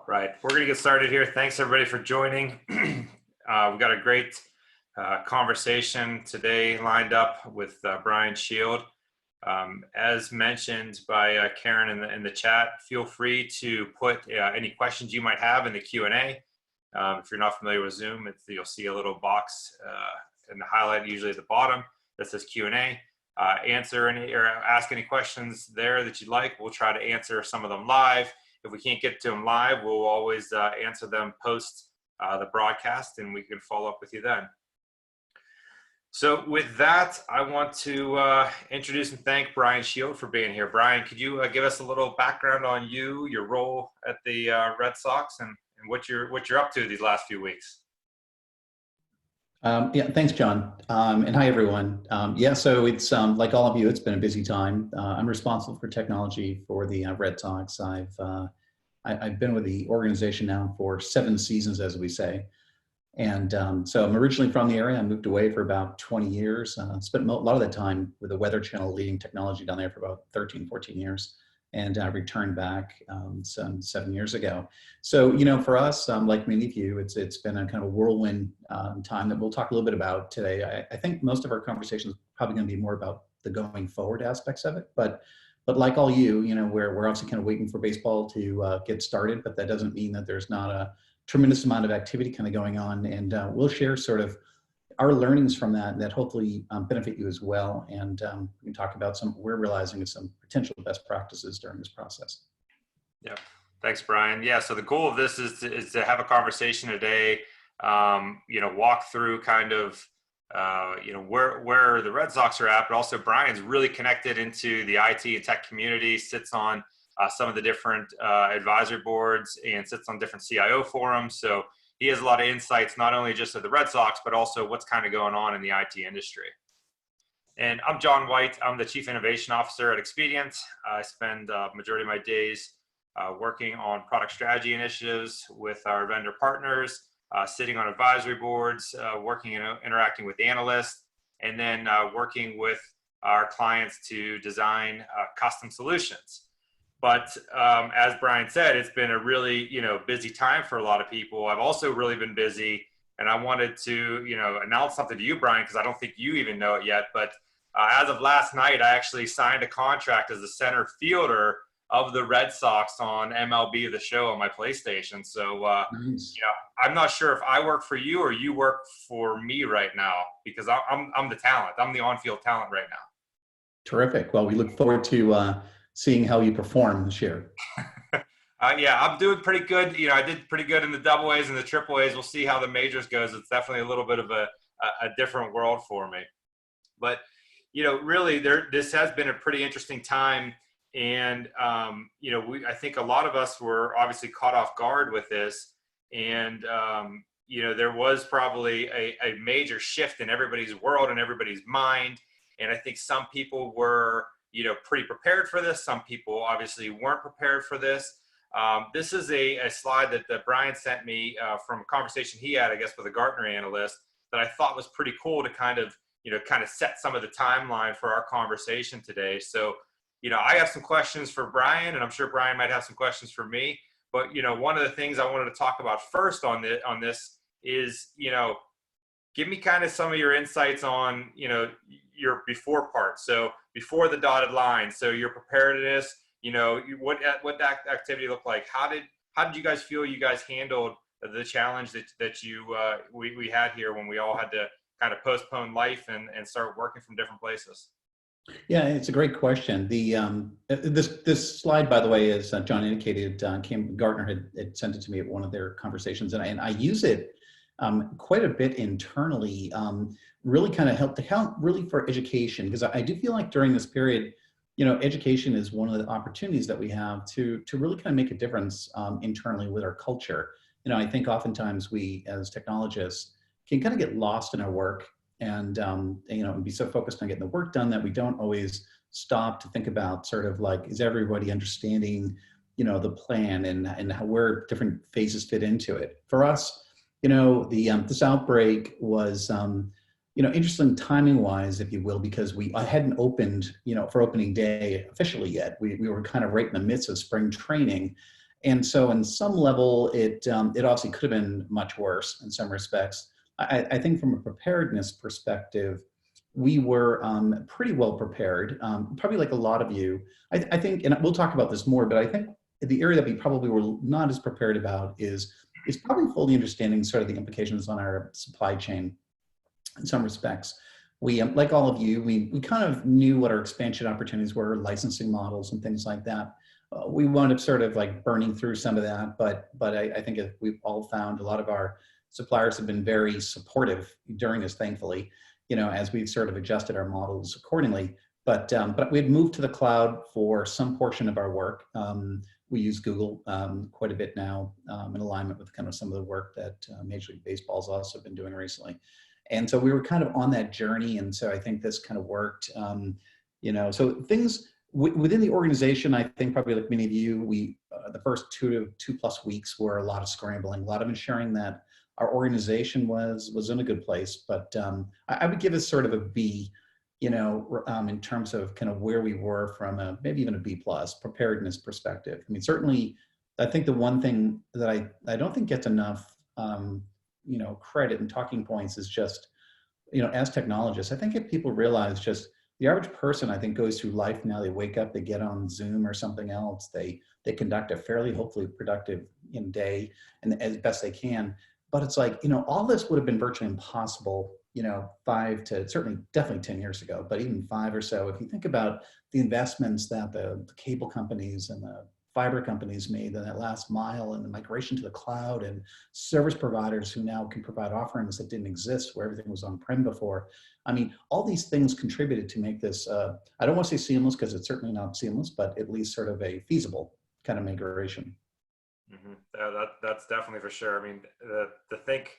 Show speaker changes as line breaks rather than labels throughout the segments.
Right. We're going to get started here. Thanks everybody for joining. We've got a great conversation today lined up with Brian Shield. As mentioned by Karen in the chat, feel free to put any questions you might have in the Q&A. If you're not familiar with Zoom, you'll see a little box in the highlight, usually at the bottom, that says Q&A. Answer any or ask any questions there that you'd like. We'll try to answer some of them live. If we can't get to them live, we'll always answer them post the broadcast, and we can follow up with you then. So with that, I want to introduce and thank Brian Shield for being here. Brian, could you give us a little background on you, your role at the Red Sox, and what you're up to these last few weeks?
Yeah, thanks, John. And hi, everyone. Yeah, so it's like all of you, it's been a busy time. I'm responsible for technology for the Red Sox. I've been with the organization now for 7 seasons, as we say. And so I'm originally from the area. I moved away for about 20 years. Spent a lot of that time with the Weather Channel leading technology down there for about 13, 14 years. And I returned back some 7 years ago. So, you know, for us, like many of you, it's been a kind of whirlwind time that we'll talk a little bit about today. I think most of our conversation is probably going to be more about the going forward aspects of it. But like all you know, we're obviously kind of waiting for baseball to get started, but that doesn't mean that there's not a tremendous amount of activity kind of going on. And we'll share sort of our learnings from that hopefully benefit you as well. And we can talk about we're realizing some potential best practices during this process.
Yeah, thanks, Brian. Yeah, so the goal of this is to have a conversation today, you know, walk through kind of, you know, where the Red Sox are at, but also Brian's really connected into the IT and tech community, sits on some of the different advisory boards and sits on different CIO forums. So he has a lot of insights, not only just of the Red Sox, but also what's kind of going on in the IT industry. And I'm John White. I'm the Chief Innovation Officer at Expedient. I spend the majority of my days working on product strategy initiatives with our vendor partners, sitting on advisory boards, working and interacting with analysts, and then working with our clients to design custom solutions. But as Brian said, it's been a really, you know, busy time for a lot of people. I've also really been busy, and I wanted to, you know, announce something to you, Brian, because I don't think you even know it yet. But as of last night, I actually signed a contract as the center fielder of the Red Sox on MLB The Show on my PlayStation. So,
Nice.
you know, I'm not sure if I work for you or you work for me right now, because I'm the talent. I'm the on-field talent right now.
Terrific. Well, we look forward to seeing how you perform this year.
Yeah, I'm doing pretty good. You know, I did pretty good in the double A's and the triple A's. We'll see how the majors goes. It's definitely a little bit of a different world for me. But, you know, really this has been a pretty interesting time. And, you know, I think a lot of us were obviously caught off guard with this. And, you know, there was probably a major shift in everybody's world and everybody's mind. And I think some people were, you know, pretty prepared for this. Some people obviously weren't prepared for this. This is a slide that Brian sent me from a conversation he had, I guess, with a Gartner analyst that I thought was pretty cool to kind of set some of the timeline for our conversation today. So, you know, I have some questions for Brian, and I'm sure Brian might have some questions for me. But, you know, one of the things I wanted to talk about first on this is, you know, give me kind of some of your insights on, you know, your before part. So before the dotted line, so your preparedness, you know, what that activity looked like. How did you guys feel you guys handled the challenge that we had here when we all had to kind of postpone life and start working from different places?
Yeah, it's a great question. This slide, by the way, as John indicated, Gartner had sent it to me at one of their conversations, and I use it quite a bit internally, really kind of help really for education, because I do feel like during this period, you know, education is one of the opportunities that we have to really kind of make a difference internally with our culture. You know, I think oftentimes we as technologists can kind of get lost in our work and you know, and be so focused on getting the work done that we don't always stop to think about sort of like, is everybody understanding, you know, the plan and how where different phases fit into it. For us, you know, this outbreak was you know, interesting timing wise, if you will, because I hadn't opened, you know, for opening day officially yet. We were kind of right in the midst of spring training. And so in some level, it obviously could have been much worse in some respects. I think from a preparedness perspective, we were pretty well prepared, probably like a lot of you. I think, and we'll talk about this more, but I think the area that we probably were not as prepared about is probably fully understanding sort of the implications on our supply chain in some respects. We, like all of you, we kind of knew what our expansion opportunities were, licensing models and things like that. We wound up sort of like burning through some of that, but I think we've all found a lot of our suppliers have been very supportive during this, thankfully, as we've sort of adjusted our models accordingly. But we'd moved to the cloud for some portion of our work. We use Google quite a bit now in alignment with kind of some of the work that Major League Baseball's also been doing recently. And so we were kind of on that journey. And so I think this kind of worked, so things within the organization, I think probably like many of you, the first 2+ weeks were a lot of scrambling, a lot of ensuring that our organization was in a good place. But I would give us sort of a B, in terms of kind of where we were from maybe even a B+ preparedness perspective. I mean, certainly, I think the one thing that I don't think gets enough, credit and talking points is just, as technologists, I think if people realize just the average person, I think, goes through life now, they wake up, they get on Zoom or something else, they conduct a fairly, hopefully productive day and as best they can. But it's like, all this would have been virtually impossible, 5 to certainly definitely 10 years ago, but even 5 or so. If you think about the investments that the cable companies and the fiber companies made in that last mile and the migration to the cloud and service providers who now can provide offerings that didn't exist where everything was on-prem before. I mean, all these things contributed to make this, I don't want to say seamless because it's certainly not seamless, but at least sort of a feasible kind of migration.
Mm-hmm. That's definitely for sure. I mean, to think,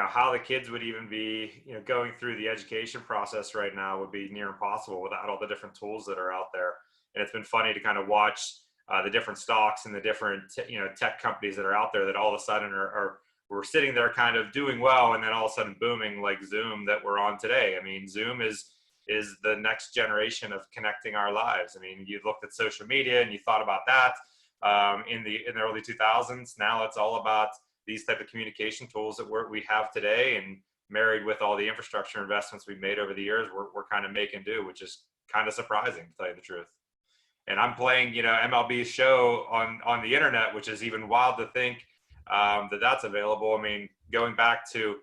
how the kids would even be, going through the education process right now would be near impossible without all the different tools that are out there. And it's been funny to kind of watch the different stocks and the different, tech companies that are out there that all of a sudden we're sitting there kind of doing well, and then all of a sudden booming, like Zoom that we're on today. I mean, Zoom is the next generation of connecting our lives. I mean, you looked at social media and you thought about that in the early 2000s. Now it's all about these type of communication tools that we have today, and married with all the infrastructure investments we've made over the years, we're kind of making do, which is kind of surprising, to tell you the truth. And I'm playing, MLB's show on the internet, which is even wild to think that's available. I mean, going back to,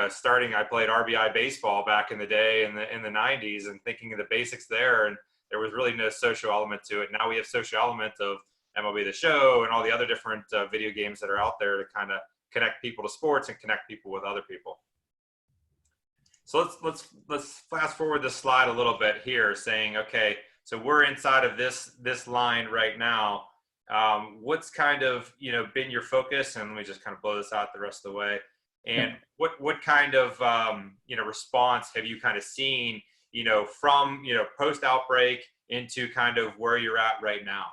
starting, I played RBI baseball back in the day in the 90s, and thinking of the basics there, and there was really no social element to it. Now we have social element of MLB The Show and all the other different video games that are out there to kind of connect people to sports and connect people with other people. So let's fast forward this slide a little bit here, saying, okay, so we're inside of this line right now. What's kind of been your focus? And let me just kind of blow this out the rest of the way. And what kind of response have you kind of seen from post outbreak into kind of where you're at right now?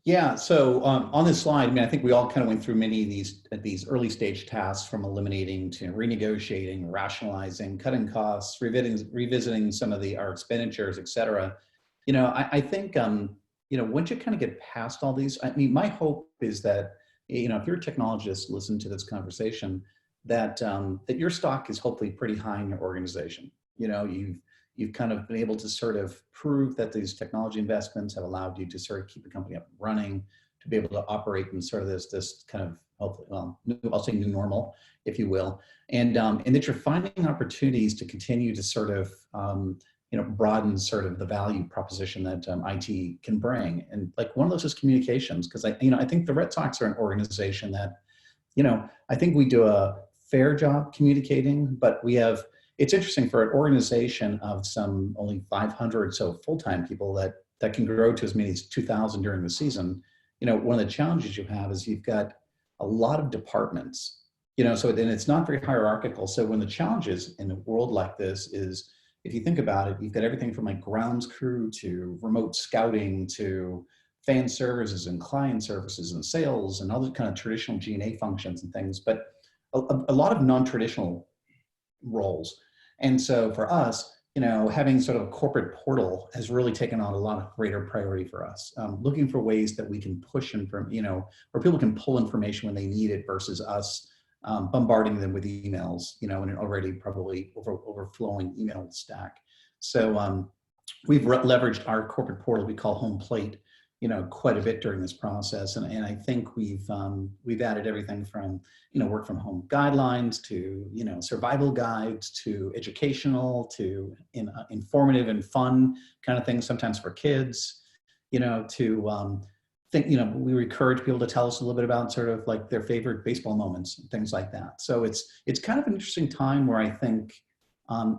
Yeah, so on this slide, I mean, I think we all kind of went through many of these early stage tasks, from eliminating to renegotiating, rationalizing, cutting costs, revisiting some of our expenditures, et cetera. I think, once you kind of get past all these, I mean, my hope is that, if you're a technologist, listen to this conversation, that that your stock is hopefully pretty high in your organization. You've kind of been able to sort of prove that these technology investments have allowed you to sort of keep the company up and running, to be able to operate in sort of this kind of, hopefully, well, I'll say new normal, if you will, and that you're finding opportunities to continue to sort of broaden sort of the value proposition that IT can bring. And like one of those is communications, because I think the Red Sox are an organization that, I think we do a fair job communicating, but it's interesting for an organization of some only 500 or so full-time people that can grow to as many as 2,000 during the season. One of the challenges you have is you've got a lot of departments, so then it's not very hierarchical. So when the challenges in a world like this is, if you think about it, you've got everything from like grounds crew to remote scouting to fan services and client services and sales and all the kind of traditional G&A functions and things, but a lot of non-traditional roles. And so for us, having sort of a corporate portal has really taken on a lot of greater priority for us. Looking for ways that we can push where people can pull information when they need it versus us bombarding them with emails, in an already probably overflowing email stack. So we've leveraged our corporate portal we call Home Plate, quite a bit during this process, and I think we've added everything from work from home guidelines to survival guides to educational to informative and fun kind of things, sometimes for kids, to we encourage people to tell us a little bit about sort of like their favorite baseball moments and things like that. So it's kind of an interesting time where I think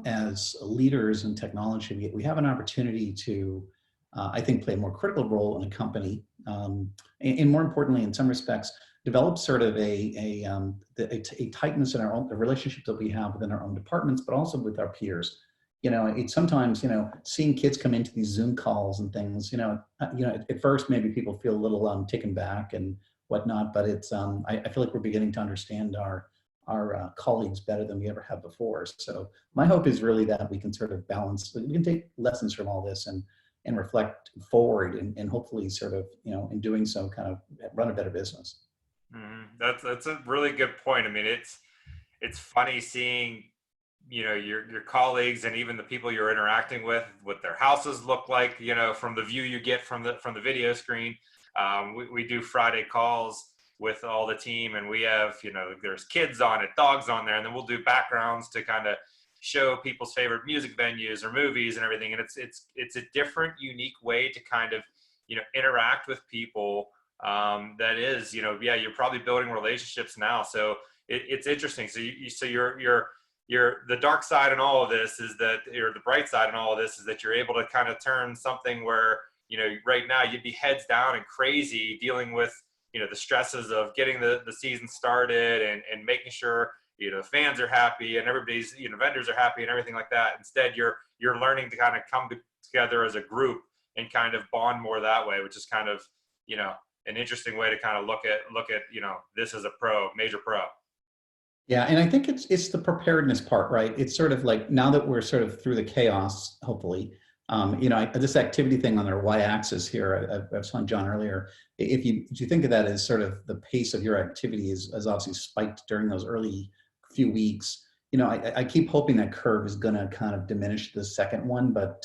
as leaders in technology, we have an opportunity to, I think, play a more critical role in a company, and more importantly, in some respects, develop sort of a tightness in our own the relationships that we have within our own departments, but also with our peers. It's sometimes seeing kids come into these Zoom calls and things. At first maybe people feel a little taken back and whatnot, but it's I feel like we're beginning to understand our colleagues better than we ever have before. So my hope is really that we can sort of balance, we can take lessons from all this and reflect forward and hopefully sort of, in doing so kind of run a better business.
That's a really good point. I mean, it's funny seeing, your colleagues and even the people you're interacting with, what their houses look like, from the view you get from the video screen. We do Friday calls with all the team, and we have, there's kids on it, dogs on there, and then we'll do backgrounds to kind of show people's favorite music venues or movies and everything. And it's a different, unique way to kind of, interact with people. That is, you're probably building relationships now. So it's interesting. So you're the dark side in all of this is that, or the bright side in all of this is that you're able to kind of turn something where, right now you'd be heads down and crazy dealing with, the stresses of getting the season started and making sure, fans are happy and everybody's, vendors are happy and everything like that. Instead, you're learning to kind of come together as a group and kind of bond more that way, which is kind of, an interesting way to kind of look at, this as a major pro.
Yeah, and I think it's the preparedness part, right? It's sort of like now that we're sort of through the chaos, hopefully, this activity thing on their y-axis here, I was telling John earlier, if you think of that as sort of the pace of your activity is obviously spiked during those early few weeks, I keep hoping that curve is going to kind of diminish the second one, but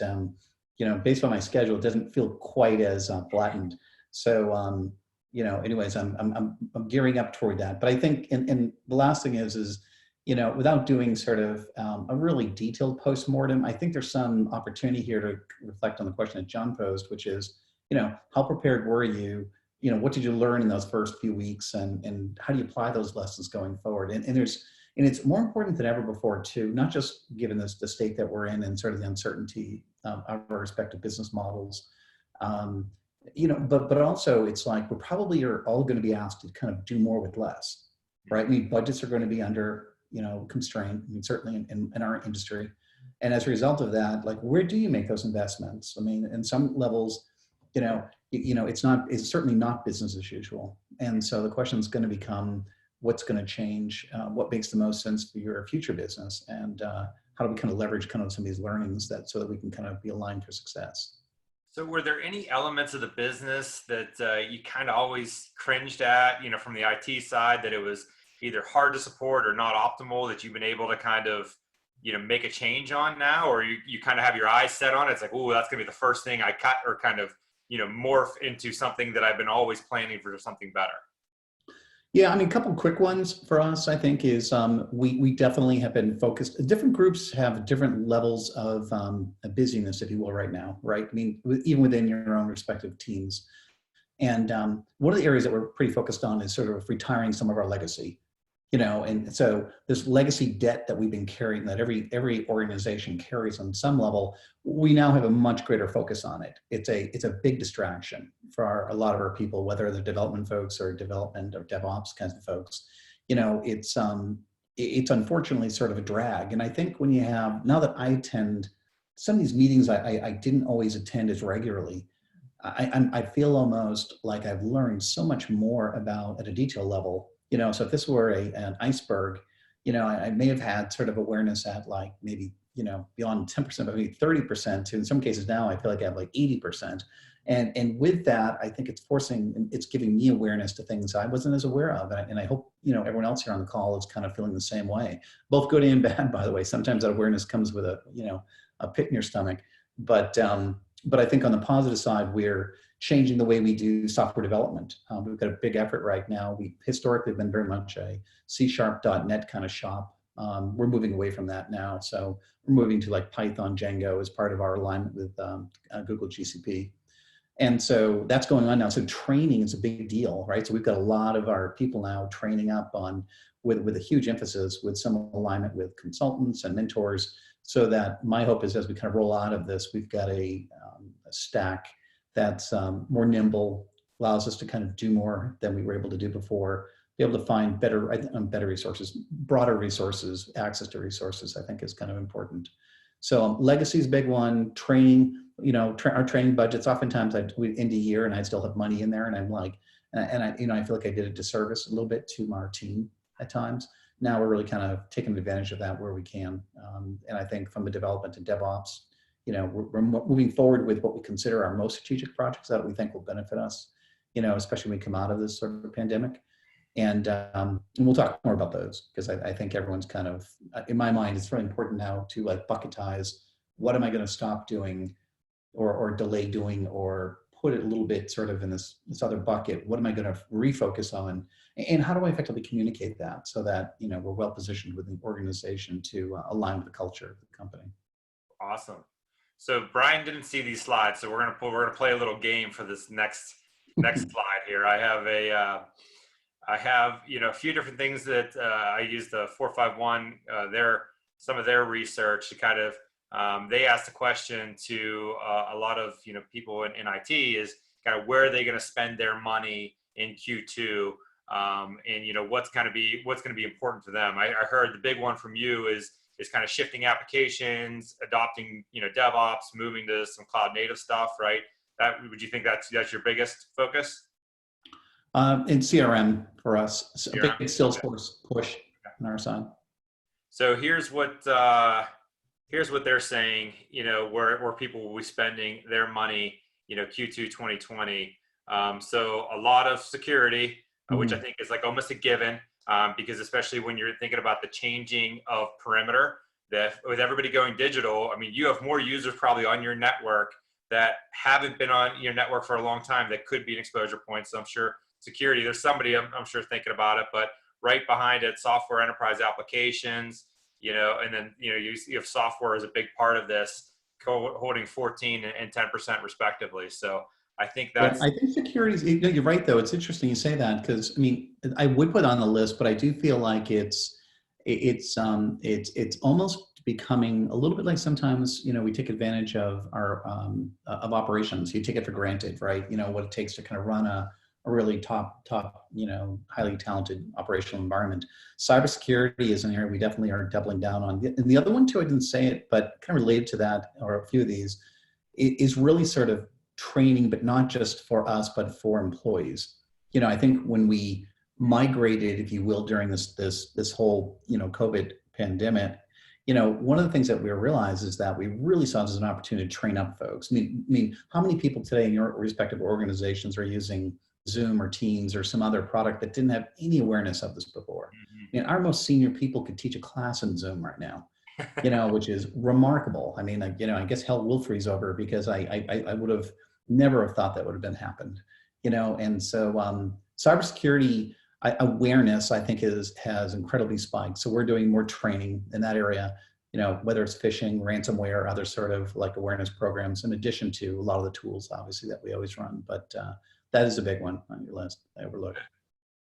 based on my schedule, it doesn't feel quite as flattened. So anyways, I'm gearing up toward that. But I think, and the last thing is without doing sort of a really detailed postmortem, I think there's some opportunity here to reflect on the question that John posed, which is, how prepared were you? What did you learn in those first few weeks, and how do you apply those lessons going forward? And it's more important than ever before too, not just given the state that we're in and sort of the uncertainty of our respective business models. But also it's like we probably are all going to be asked to kind of do more with less, right? I mean, budgets are going to be under constraint. I mean, certainly in our industry, and as a result of that, like, where do you make those investments? I mean, in some levels, it's certainly not business as usual, and so the question is going to become, what's going to change? What makes the most sense for your future business, and how do we kind of leverage kind of some of these learnings so that we can kind of be aligned for success?
So were there any elements of the business that you kind of always cringed at, from the IT side, that it was either hard to support or not optimal, that you've been able to kind of, make a change on now, or you kind of have your eyes set on it? It's like, oh, that's going to be the first thing I cut, or kind of, morph into something that I've been always planning for something better.
Yeah, I mean, a couple of quick ones for us, I think, is we definitely have been focused. Different groups have different levels of busyness, if you will, right now, right? I mean, even within your own respective teams. And one of the areas that we're pretty focused on is sort of retiring some of our legacy, and so this legacy debt that we've been carrying, that every organization carries on some level, we now have a much greater focus on it. It's a big distraction for a lot of our people, whether they're development folks or development or DevOps kinds of folks. It's unfortunately sort of a drag. And I think when you have, now that I attend some of these meetings, I didn't always attend as regularly. I feel almost like I've learned so much more about at a detail level. So if this were an iceberg, I may have had sort of awareness at like maybe beyond 10%, but maybe 30%. In some cases now, I feel like I have like 80%. And with that, I think it's giving me awareness to things I wasn't as aware of. And I hope, everyone else here on the call is kind of feeling the same way, both good and bad, by the way. Sometimes that awareness comes with a pit in your stomach. But I think on the positive side, we're changing the way we do software development. We've got a big effort right now. We've historically been very much a C#.NET kind of shop. We're moving away from that now. So we're moving to like Python, Django as part of our alignment with Google GCP. And so that's going on now. So training is a big deal, right? So we've got a lot of our people now training up with a huge emphasis with some alignment with consultants and mentors, so that my hope is as we kind of roll out of this, we've got a stack that's more nimble, allows us to kind of do more than we were able to do before, be able to find better resources, broader resources, access to resources, I think is kind of important. So legacy is a big one. Training, our training budgets, oftentimes we end a year and I still have money in there, and I'm like, I feel like I did a disservice a little bit to our team at times. Now we're really kind of taking advantage of that where we can. And I think from the development to DevOps, we're moving forward with what we consider our most strategic projects that we think will benefit us, especially when we come out of this sort of pandemic. And we'll talk more about those, because I think everyone's kind of, in my mind, it's really important now to like bucketize, what am I going to stop doing or delay doing, or put it a little bit sort of in this other bucket? What am I going to refocus on? And how do I effectively communicate that so that, we're well positioned within the organization to align with the culture of the company?
Awesome. So Brian didn't see these slides, so we're gonna play a little game for this next slide here. I have a few different things that I use the 451 some of their research to kind of they asked a question to a lot of people in IT is kind of where are they going to spend their money in Q2, and what's going to be important to them. I heard the big one from you is kind of shifting applications, adopting DevOps, moving to some cloud native stuff, right? Would you think that's your biggest focus?
In CRM for us,
CRM.
A big Salesforce push on our side.
So here's what they're saying. Where people will be spending their money. Q2 2020. So a lot of security, which I think is like almost a given, because especially when you're thinking about the changing of perimeter, that with everybody going digital, I mean, you have more users probably on your network that haven't been on your network for a long time that could be an exposure point. So I'm sure security, there's somebody I'm sure thinking about it, but right behind it, software enterprise applications, and then, you have software as a big part of this, holding 14 and 10% respectively. So I think that's.
Yeah, I think security is, you're right though. It's interesting you say that, because I mean, I would put on the list, but I do feel like it's almost becoming a little bit like sometimes, we take advantage of our, of operations. You take it for granted, right? What it takes to kind of run a really top, highly talented operational environment. Cybersecurity is an area we definitely are doubling down on. And the other one too, I didn't say it, but kind of related to that, or a few of these, is really sort of training, but not just for us, but for employees. I think when we migrated, if you will, during this whole, COVID pandemic, one of the things that we realized is that we really saw this as an opportunity to train up folks. I mean, how many people today in your respective organizations are using Zoom or Teams or some other product that didn't have any awareness of this before? I mean, our most senior people could teach a class in Zoom right now, which is remarkable. I mean, I guess hell will freeze over, because I would have never have thought that would have been happened, and so cybersecurity awareness, I think, has incredibly spiked. So we're doing more training in that area, whether it's phishing, ransomware, other sort of like awareness programs, in addition to a lot of the tools, obviously, that we always run. But that is a big one on your list. I overlooked.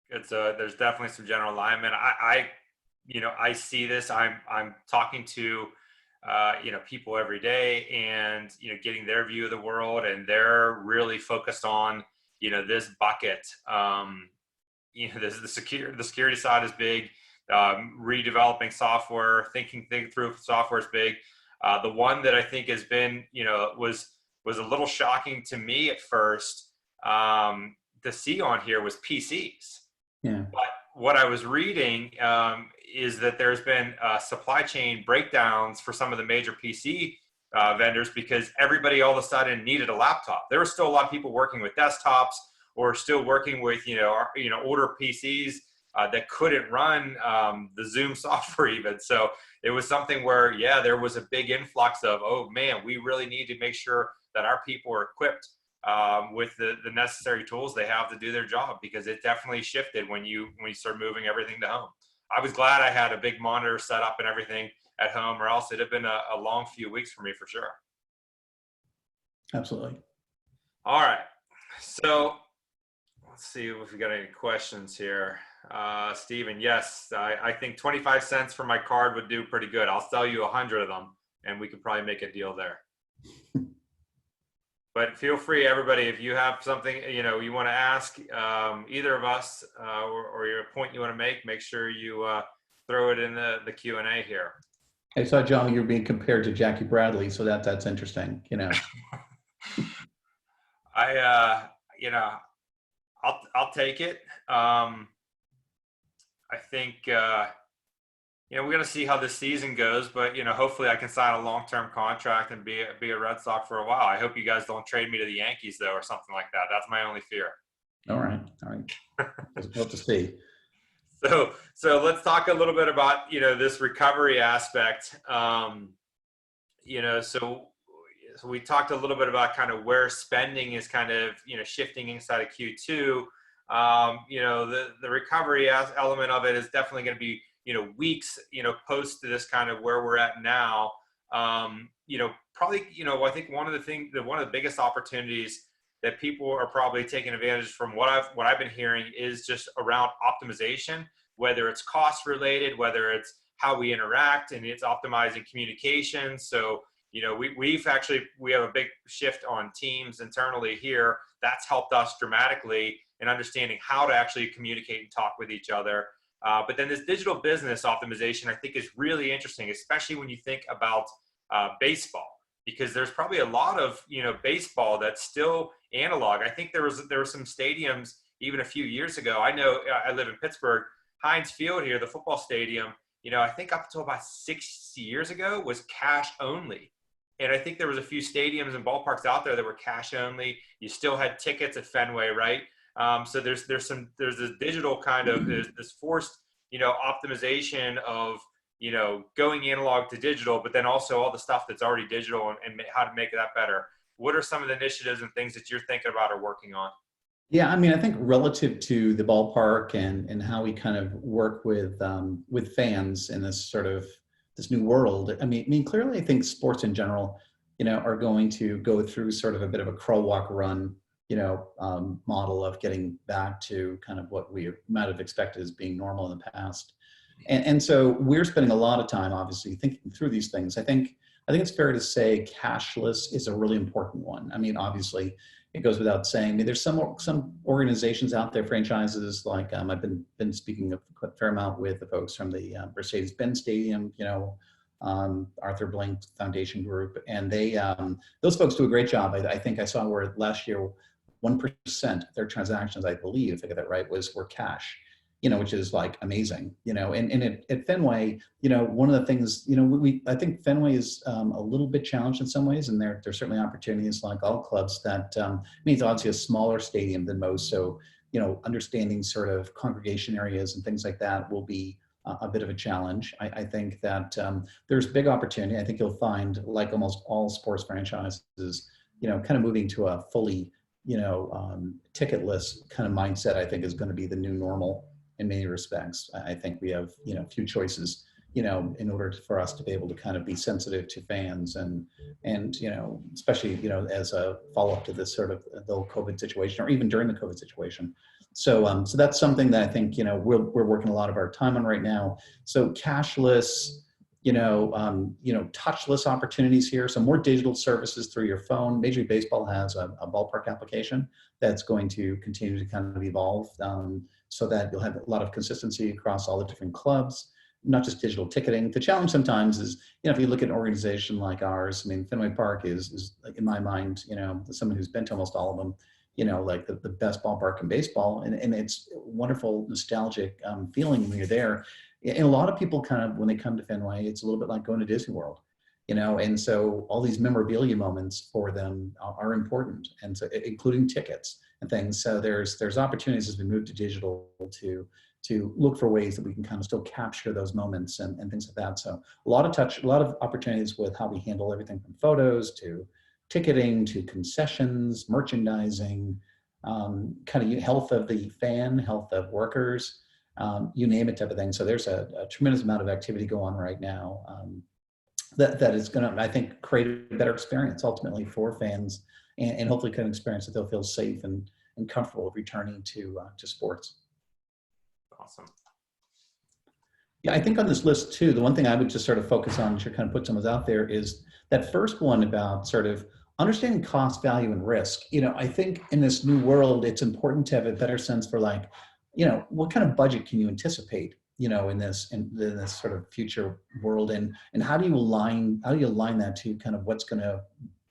It's there's definitely some general alignment. I see this. I'm talking to people every day, and getting their view of the world, and they're really focused on this bucket. This the security side is big. Redeveloping software, thinking through software is big. The one that I think has been was a little shocking to me at first, to see on here was PCs.
Yeah.
But what I was reading, is that there's been supply chain breakdowns for some of the major PC vendors because everybody all of a sudden needed a laptop. There were still a lot of people working with desktops or still working with older PCs that couldn't run the Zoom software even. So it was something where, yeah, there was a big influx of, oh man, we really need to make sure that our people are equipped with the necessary tools they have to do their job, because it definitely shifted when you start moving everything to home. I was glad I had a big monitor set up and everything at home, or else it'd have been a long few weeks for me for sure.
Absolutely.
All right. So let's see if we got any questions here. Steven, yes, I think 25 cents for my card would do pretty good. I'll sell you 100 of them and we could probably make a deal there. But feel free, everybody, if you have something you want to ask either of us or your point you want to make sure you throw it in the Q&A here.
I saw, John, you're being compared to Jackie Bradley, so that's interesting.
I'll take it. I think we got to see how this season goes, but hopefully I can sign a long-term contract and be a Red Sox for a while. I hope you guys don't trade me to the Yankees though, or something like that. That's my only fear. All right.
We'll to see.
So let's talk a little bit about this recovery aspect. So we talked a little bit about kind of where spending is kind of shifting inside of Q2. The recovery element of it is definitely going to be weeks post to this kind of where we're at now. Probably I think one of the biggest opportunities that people are probably taking advantage from what I've been hearing is just around optimization, whether it's cost related, whether it's how we interact, and it's optimizing communication. So we have a big shift on Teams internally here. That's helped us dramatically in understanding how to actually communicate and talk with each other. But then this digital business optimization, I think, is really interesting, especially when you think about baseball, because there's probably a lot of baseball that's still analog. I think there were some stadiums even a few years ago. I know I live in Pittsburgh. Heinz Field here, the football stadium, I think up until about 6 years ago was cash only. And I think there was a few stadiums and ballparks out there that were cash only. You still had tickets at Fenway, right? So there's this digital kind of this forced optimization of going analog to digital, but then also all the stuff that's already digital and how to make that better. What are some of the initiatives and things that you're thinking about or working on?
Yeah, I mean, I think relative to the ballpark and how we kind of work with fans in this sort of this new world. I mean, clearly, I think sports in general, are going to go through sort of a bit of a crawl, walk, run, model of getting back to kind of what we might have expected as being normal in the past. And so we're spending a lot of time, obviously, thinking through these things. I think it's fair to say cashless is a really important one. I mean, obviously, it goes without saying. I mean, there's some organizations out there, franchises like I've been speaking a fair amount with the folks from the Mercedes-Benz Stadium, Arthur Blank Foundation Group, and they those folks do a great job. I think I saw where last year 1% of their transactions, I believe, if I get that right, were cash. Which is like amazing, and at Fenway, one of the things, I think Fenway is a little bit challenged in some ways, and there's certainly opportunities like all clubs that means obviously a smaller stadium than most. So, understanding sort of congregation areas and things like that will be a bit of a challenge. I think that there's big opportunity. I think you'll find, like almost all sports franchises, kind of moving to a fully, ticketless kind of mindset, I think is going to be the new normal. In many respects, I think we have, few choices, in order for us to be able to kind of be sensitive to fans and especially, as a follow-up to this sort of the whole COVID situation, or even during the COVID situation. So, so that's something that I think, we're working a lot of our time on right now. So cashless, touchless opportunities here. So more digital services through your phone. Major League Baseball has a ballpark application that's going to continue to kind of evolve. So that you'll have a lot of consistency across all the different clubs, not just digital ticketing. The challenge sometimes is, if you look at an organization like ours, I mean, Fenway Park is in my mind, someone who's been to almost all of them, like the best ballpark in baseball. And it's a wonderful, nostalgic feeling when you're there. And a lot of people kind of, when they come to Fenway, it's a little bit like going to Disney World, and so all these memorabilia moments for them are important, and so including tickets and things. So there's opportunities as we move to digital to look for ways that we can kind of still capture those moments and things like that. So a lot of opportunities with how we handle everything from photos to ticketing to concessions, merchandising, kind of health of the fan, health of workers, you name it type of thing. So there's a tremendous amount of activity going on right now that is going to, I think, create a better experience ultimately for fans and hopefully an experience that they'll feel safe and comfortable returning to sports.
Awesome.
Yeah, I think on this list too, the one thing I would just sort of focus on, to kind of put some of those out there, is that first one about sort of understanding cost, value, and risk. I think in this new world, it's important to have a better sense for what kind of budget can you anticipate, in this sort of future world, and how do you align that to kind of what's going to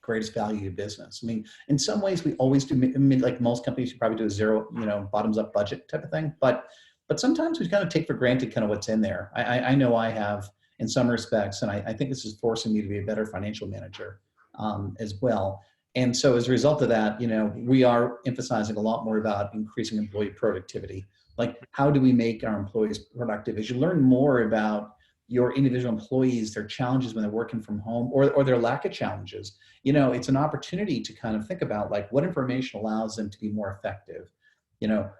greatest value to business. I mean, in some ways we always do, like most companies, you probably do a zero, bottoms up budget type of thing, but sometimes we kind of take for granted kind of what's in there. I know I have in some respects, and I think this is forcing me to be a better financial manager as well. And so as a result of that, we are emphasizing a lot more about increasing employee productivity. Like, how do we make our employees productive? As you learn more about your individual employees, their challenges when they're working from home, or their lack of challenges, it's an opportunity to kind of think about like what information allows them to be more effective.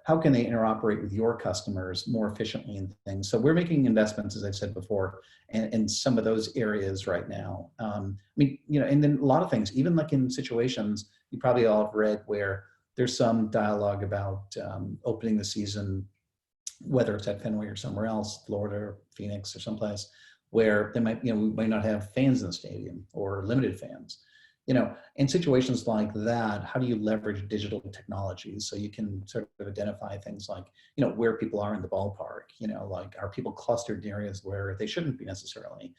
How can they interoperate with your customers more efficiently and things. So we're making investments, as I said before, in some of those areas right now. And then a lot of things, even like in situations you probably all have read where there's some dialogue about opening the season, whether it's at Fenway or somewhere else, Florida or Phoenix or someplace, where they might, we might not have fans in the stadium or limited fans. In situations like that, how do you leverage digital technologies so you can sort of identify things like, where people are in the ballpark, like, are people clustered in areas where they shouldn't be necessarily?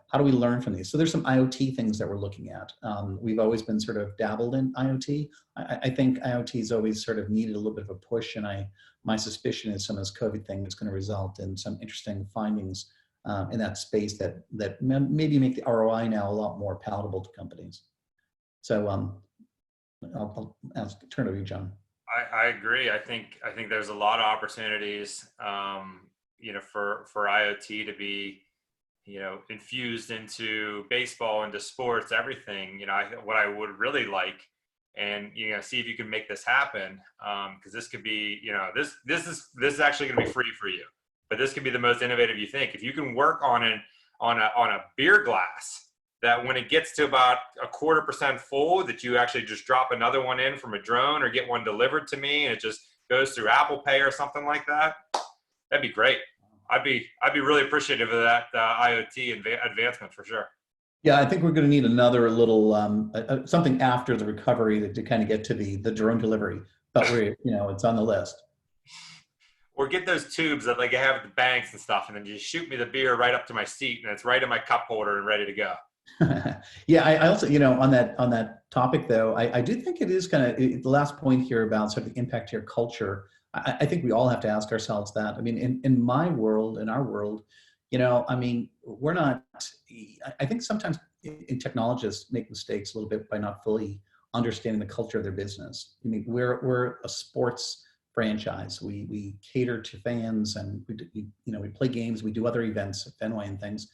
How do we learn from these? So there's some IoT things that we're looking at. We've always been sort of dabbled in IoT. I think IoT has always sort of needed a little bit of a push, and my suspicion is some of this COVID thing is going to result in some interesting findings in that space that maybe make the ROI now a lot more palatable to companies. So I'll turn it over to you, John.
I agree. I think there's a lot of opportunities, for IoT to be, infused into baseball, into sports, everything. What I would really like, and see if you can make this happen, because this could be, this is actually going to be free for you, but this could be the most innovative you think. If you can work on a beer glass that when it gets to about 1/4% full, that you actually just drop another one in from a drone or get one delivered to me and it just goes through Apple Pay or something like that, that'd be great. I'd be really appreciative of that IoT advancement for sure.
Yeah, I think we're going to need another little something after the recovery to kind of get to the drone delivery, but it's on the list.
Or get those tubes that like you have at the banks and stuff, and then you shoot me the beer right up to my seat, and it's right in my cup holder and ready to go.
Yeah, I also, on that topic though, I do think it is kind of the last point here about sort of the impact to your culture. I think we all have to ask ourselves that. I mean, in my world, in our world, we're not, I think sometimes technologists make mistakes a little bit by not fully understanding the culture of their business. I mean, we're a sports franchise. We cater to fans, and we play games, we do other events at Fenway and things,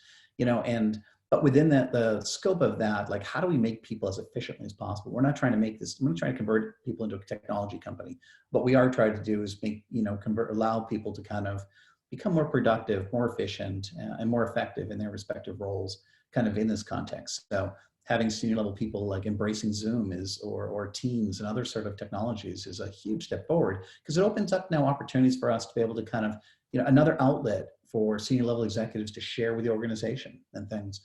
but within the scope of that, like, how do we make people as efficiently as possible? We're not trying to convert people into a technology company. What we are trying to do is allow people to kind of become more productive, more efficient, and more effective in their respective roles, kind of in this context. So having senior level people like embracing Zoom or Teams and other sort of technologies is a huge step forward, because it opens up now opportunities for us to be able to kind of, another outlet for senior level executives to share with the organization and things.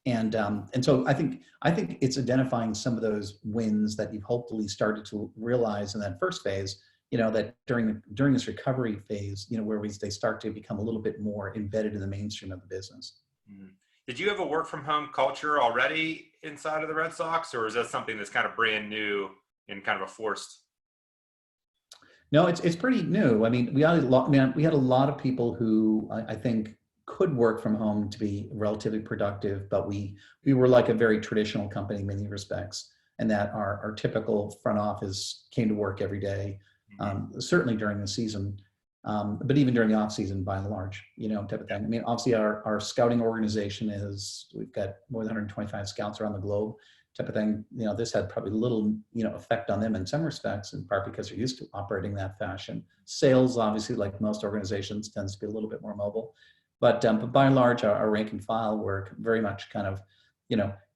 And so I think it's identifying some of those wins that you've hopefully started to realize in that first phase, that during this recovery phase, where they start to become a little bit more embedded in the mainstream of the business.
Mm. Did you have a work from home culture already inside of the Red Sox, or is that something that's kind of brand new and kind of a forced
No, it's pretty new. I mean, we had a lot of people who I think could work from home to be relatively productive, but we were like a very traditional company in many respects, and that our typical front office came to work every day,
Mhm.
certainly during the season, but even during the off season, by and large, type of thing. I mean, obviously, our scouting organization we've got more than 125 scouts around the globe, type of thing. This had probably little, effect on them in some respects, in part because they're used to operating that fashion. Sales, obviously, like most organizations, tends to be a little bit more mobile. But by and large, our rank and file were very much kind of,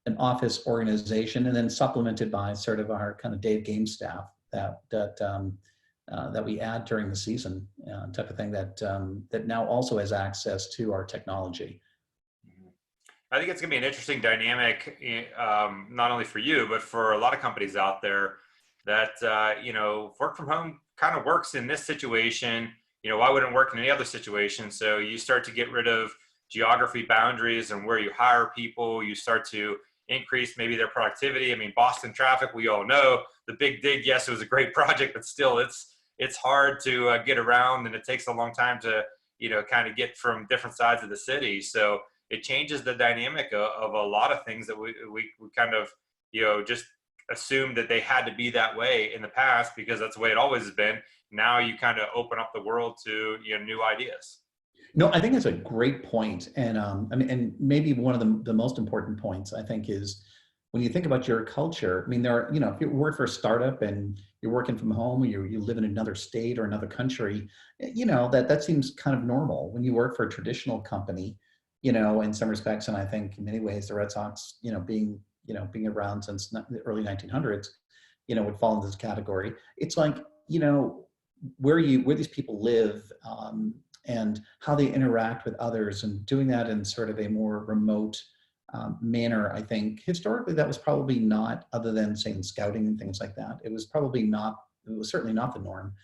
an office organization, and then supplemented by sort of our kind of day game staff that we add during the season, type of thing that now also has access to our technology.
Mhm. I think it's going to be an interesting dynamic, not only for you, but for a lot of companies out there that, work from home kind of works in this situation. Why wouldn't it work in any other situation? So you start to get rid of geography boundaries and where you hire people. You start to increase maybe their productivity. I mean, Boston traffic, we all know the big dig. Yes, it was a great project, but still, it's hard to get around, and it takes a long time to kind of get from different sides of the city. So it changes the dynamic of a lot of things that we kind of just assumed that they had to be that way in the past because that's the way it always has been. Now you kind of open up the world to new ideas.
No, I think it's a great point. And I mean, and maybe one of the most important points I think is when you think about your culture. I mean, there are, if you work for a startup and you're working from home, or you live in another state or another country, that seems kind of normal. When you work for a traditional company, in some respects, and I think in many ways the Red Sox, being around since the early 1900s, would fall into this category. It's like, where these people live, and how they interact with others, and doing that in sort of a more remote manner. I think historically that was probably not, other than say in scouting and things like that, it was certainly not the norm.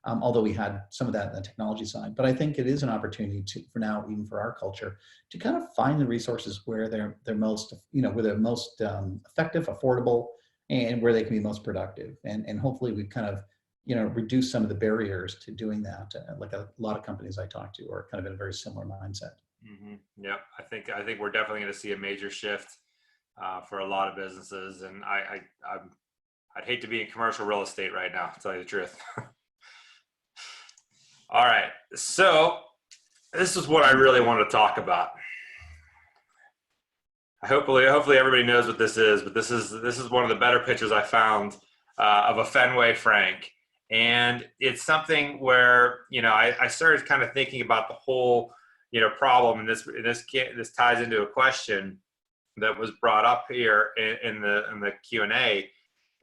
Although we had some of that on the technology side. But I think it is an opportunity for now, even for our culture, to kind of find the resources where they're most, where they're most effective, affordable, and where they can be most productive. And hopefully we've kind of, reduce some of the barriers to doing that. Like a lot of companies I talk to are kind of in a very similar mindset.
Yeah, I think we're definitely going to see a major shift for a lot of businesses, and I'd hate to be in commercial real estate right now, to tell you the truth. All right, so this is what I really want to talk about. Hopefully everybody knows what this is, but this is one of the better pictures I found of a Fenway Frank, and it's something where I started kind of thinking about the whole problem, and this ties into a question that was brought up here in the Q&A,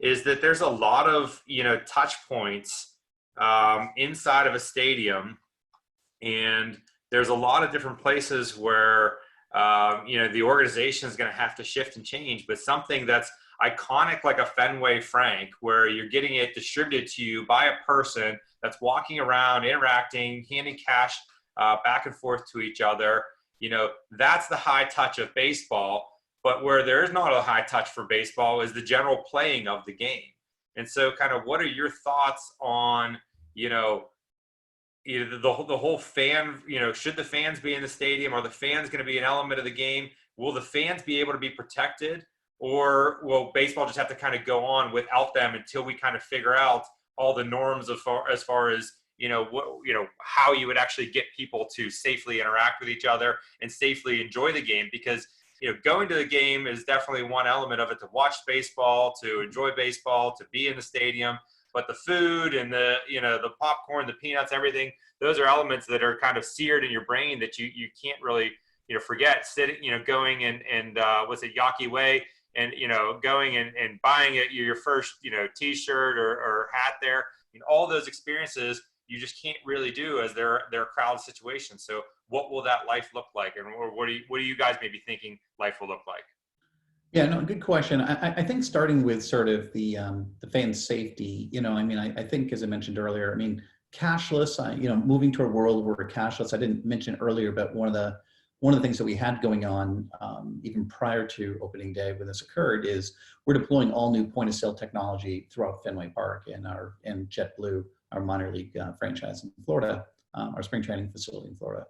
is that there's a lot of touch points inside of a stadium, and there's a lot of different places where the organization is going to have to shift and change. But something that's iconic, like a Fenway Frank, where you're getting it distributed to you by a person that's walking around, interacting, handing cash back and forth to each other, that's the high touch of baseball. But where there is not a high touch for baseball is the general playing of the game. And so kind of what are your thoughts on, the whole fan, should the fans be in the stadium? Are the fans going to be an element of the game? Will the fans be able to be protected? Or will baseball just have to kind of go on without them until we kind of figure out all the norms as far as how you would actually get people to safely interact with each other and safely enjoy the game? Because going to the game is definitely one element of it, to watch baseball, to enjoy baseball, to be in the stadium. But the food and the popcorn, the peanuts, everything, those are elements that are kind of seared in your brain that you can't really forget. Sitting, going and what's it, Yawkey Way, and going and buying your first T-shirt or hat there. All those experiences you just can't really do as they're crowd situations. So what will that life look like, and what do you guys maybe thinking life will look like?
Yeah, no, good question. I think starting with sort of the fan safety, I mean, I think, as I mentioned earlier, I mean, cashless, moving to a world where we're cashless. I didn't mention earlier, but one of the things that we had going on even prior to opening day when this occurred is we're deploying all new point of sale technology throughout Fenway Park and JetBlue minor league franchise in Florida, our spring training facility in Florida.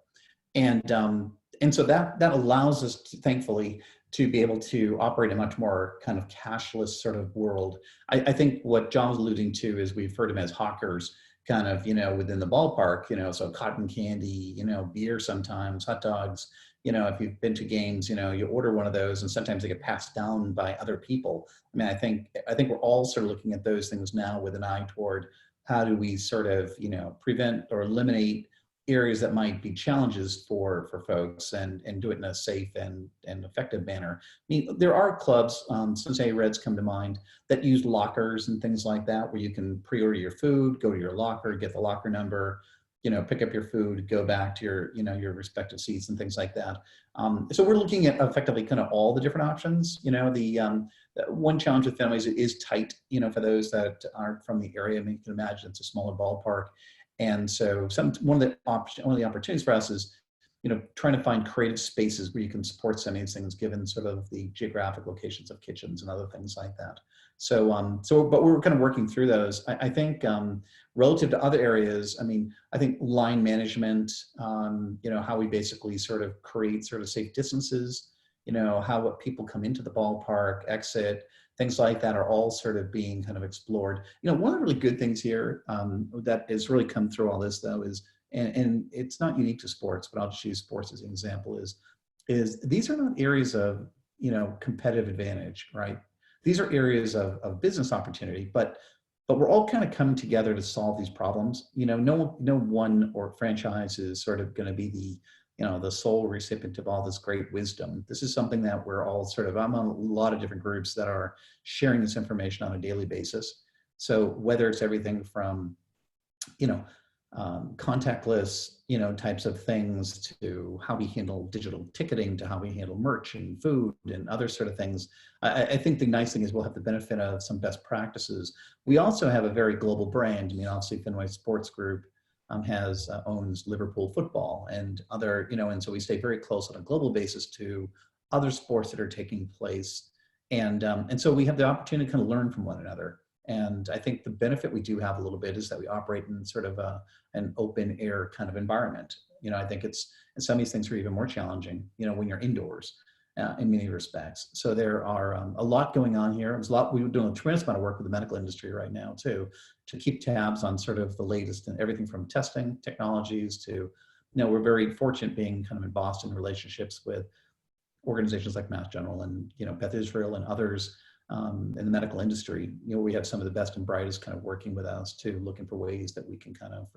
And so that allows us to, thankfully, to be able to operate a much more kind of cashless sort of world. I think what John was alluding to is we've heard them as hawkers, kind of, within the ballpark, so cotton candy, beer sometimes, hot dogs, if you've been to games, you order one of those and sometimes they get passed down by other people. I mean, I think we're all sort of looking at those things now with an eye toward how do we sort of, prevent or eliminate areas that might be challenges for folks and do it in a safe and effective manner. I mean, there are clubs, Cincinnati Reds come to mind, that use lockers and things like that, where you can pre-order your food, go to your locker, get the locker number, pick up your food, go back to your, your respective seats and things like that. So we're looking at effectively kind of all the different options. The one challenge with families is tight, for those that aren't from the area. I mean, you can imagine it's a smaller ballpark. And so one of the opportunities for us is, trying to find creative spaces where you can support some of these things, given sort of the geographic locations of kitchens and other things like that. So, but we're kind of working through those. I think relative to other areas, I mean, I think line management, how we basically sort of create sort of safe distances, what people come into the ballpark, exit, things like that are all sort of being kind of explored. One of the really good things here that has really come through all this, though, is, and it's not unique to sports, but I'll just use sports as an example, is these are not areas of, competitive advantage, right? These are areas of business opportunity, but we're all kind of coming together to solve these problems. No one or franchise is sort of going to be the sole recipient of all this great wisdom. This is something that we're all sort of, I'm on a lot of different groups that are sharing this information on a daily basis. So whether it's everything from, contactless, types of things, to how we handle digital ticketing, to how we handle merch and food and other sort of things. I think the nice thing is we'll have the benefit of some best practices. We also have a very global brand. I mean, obviously Fenway Sports Group owns Liverpool football and other, and so we stay very close on a global basis to other sports that are taking place. And so we have the opportunity to kind of learn from one another. And I think the benefit we do have a little bit is that we operate in sort of an open air kind of environment. I think and some of these things are even more challenging, when you're indoors in many respects. So there are a lot going on here. We're doing a tremendous amount of work with the medical industry right now too, to keep tabs on sort of the latest and everything from testing technologies to, we're very fortunate being kind of in Boston relationships with organizations like Mass General and, Beth Israel and others in the medical industry. We have some of the best and brightest kind of working with us too, looking for ways that we can kind of,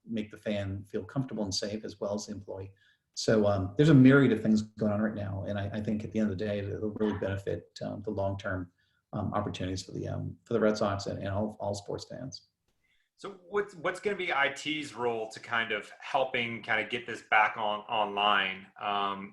make the fan feel comfortable and safe as well as the employee. So there's a myriad of things going on right now. And I think at the end of the day, it'll really benefit the long-term opportunities for the Red Sox and all sports fans.
So what's going to be IT's role to kind of helping kind of get this back online?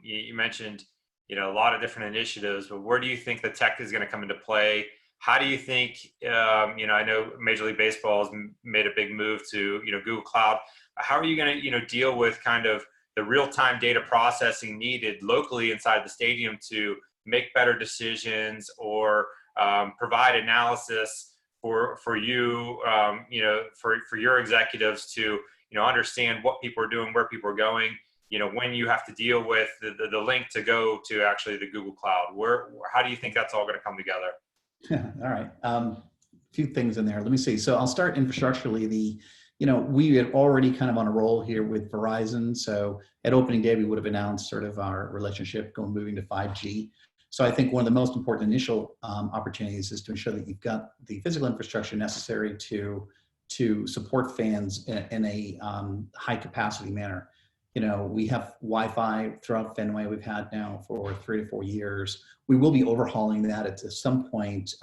You mentioned, a lot of different initiatives, but where do you think the tech is going to come into play? How do you think, I know Major League Baseball has made a big move to, Google Cloud. How are you going to, deal with kind of the real-time data processing needed locally inside the stadium to make better decisions or provide analysis for you, for your executives to, understand what people are doing, where people are going, when you have to deal with the link to go to actually the Google Cloud? How do you think that's all going to come together?
All right. A few things in there. Let me see. So I'll start infrastructurally. We had already kind of on a roll here with Verizon. So at opening day, we would have announced sort of our relationship moving to 5G. So I think one of the most important initial opportunities is to ensure that you've got the physical infrastructure necessary to support fans in a high capacity manner. We have Wi-Fi throughout Fenway. We've had now for 3 to 4 years. We will be overhauling that at some point,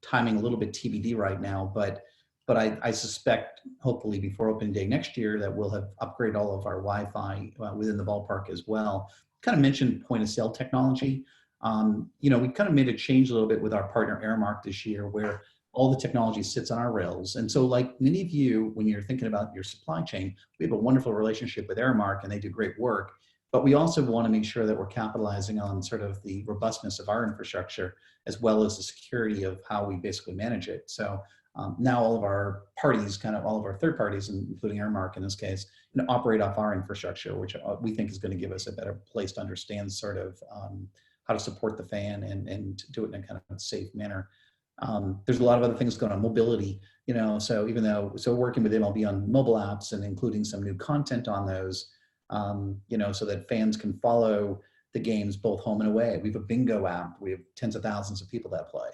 timing a little bit TBD right now, but I suspect hopefully before opening day next year that we'll have upgraded all of our Wi-Fi within the ballpark as well. Kind of mentioned point of sale technology. We kind of made a change a little bit with our partner Aramark this year, where all the technology sits on our rails. And so like many of you, when you're thinking about your supply chain, we have a wonderful relationship with Aramark and they do great work, but we also want to make sure that we're capitalizing on sort of the robustness of our infrastructure, as well as the security of how we basically manage it. So Now all of our parties, kind of all of our third parties, including Airmark in this case, operate off our infrastructure, which we think is going to give us a better place to understand sort of how to support the fan and do it in a kind of safe manner. There's a lot of other things going on, mobility, so so working with MLB on mobile apps and including some new content on those, so that fans can follow the games both home and away. We have a bingo app. We have tens of thousands of people that play,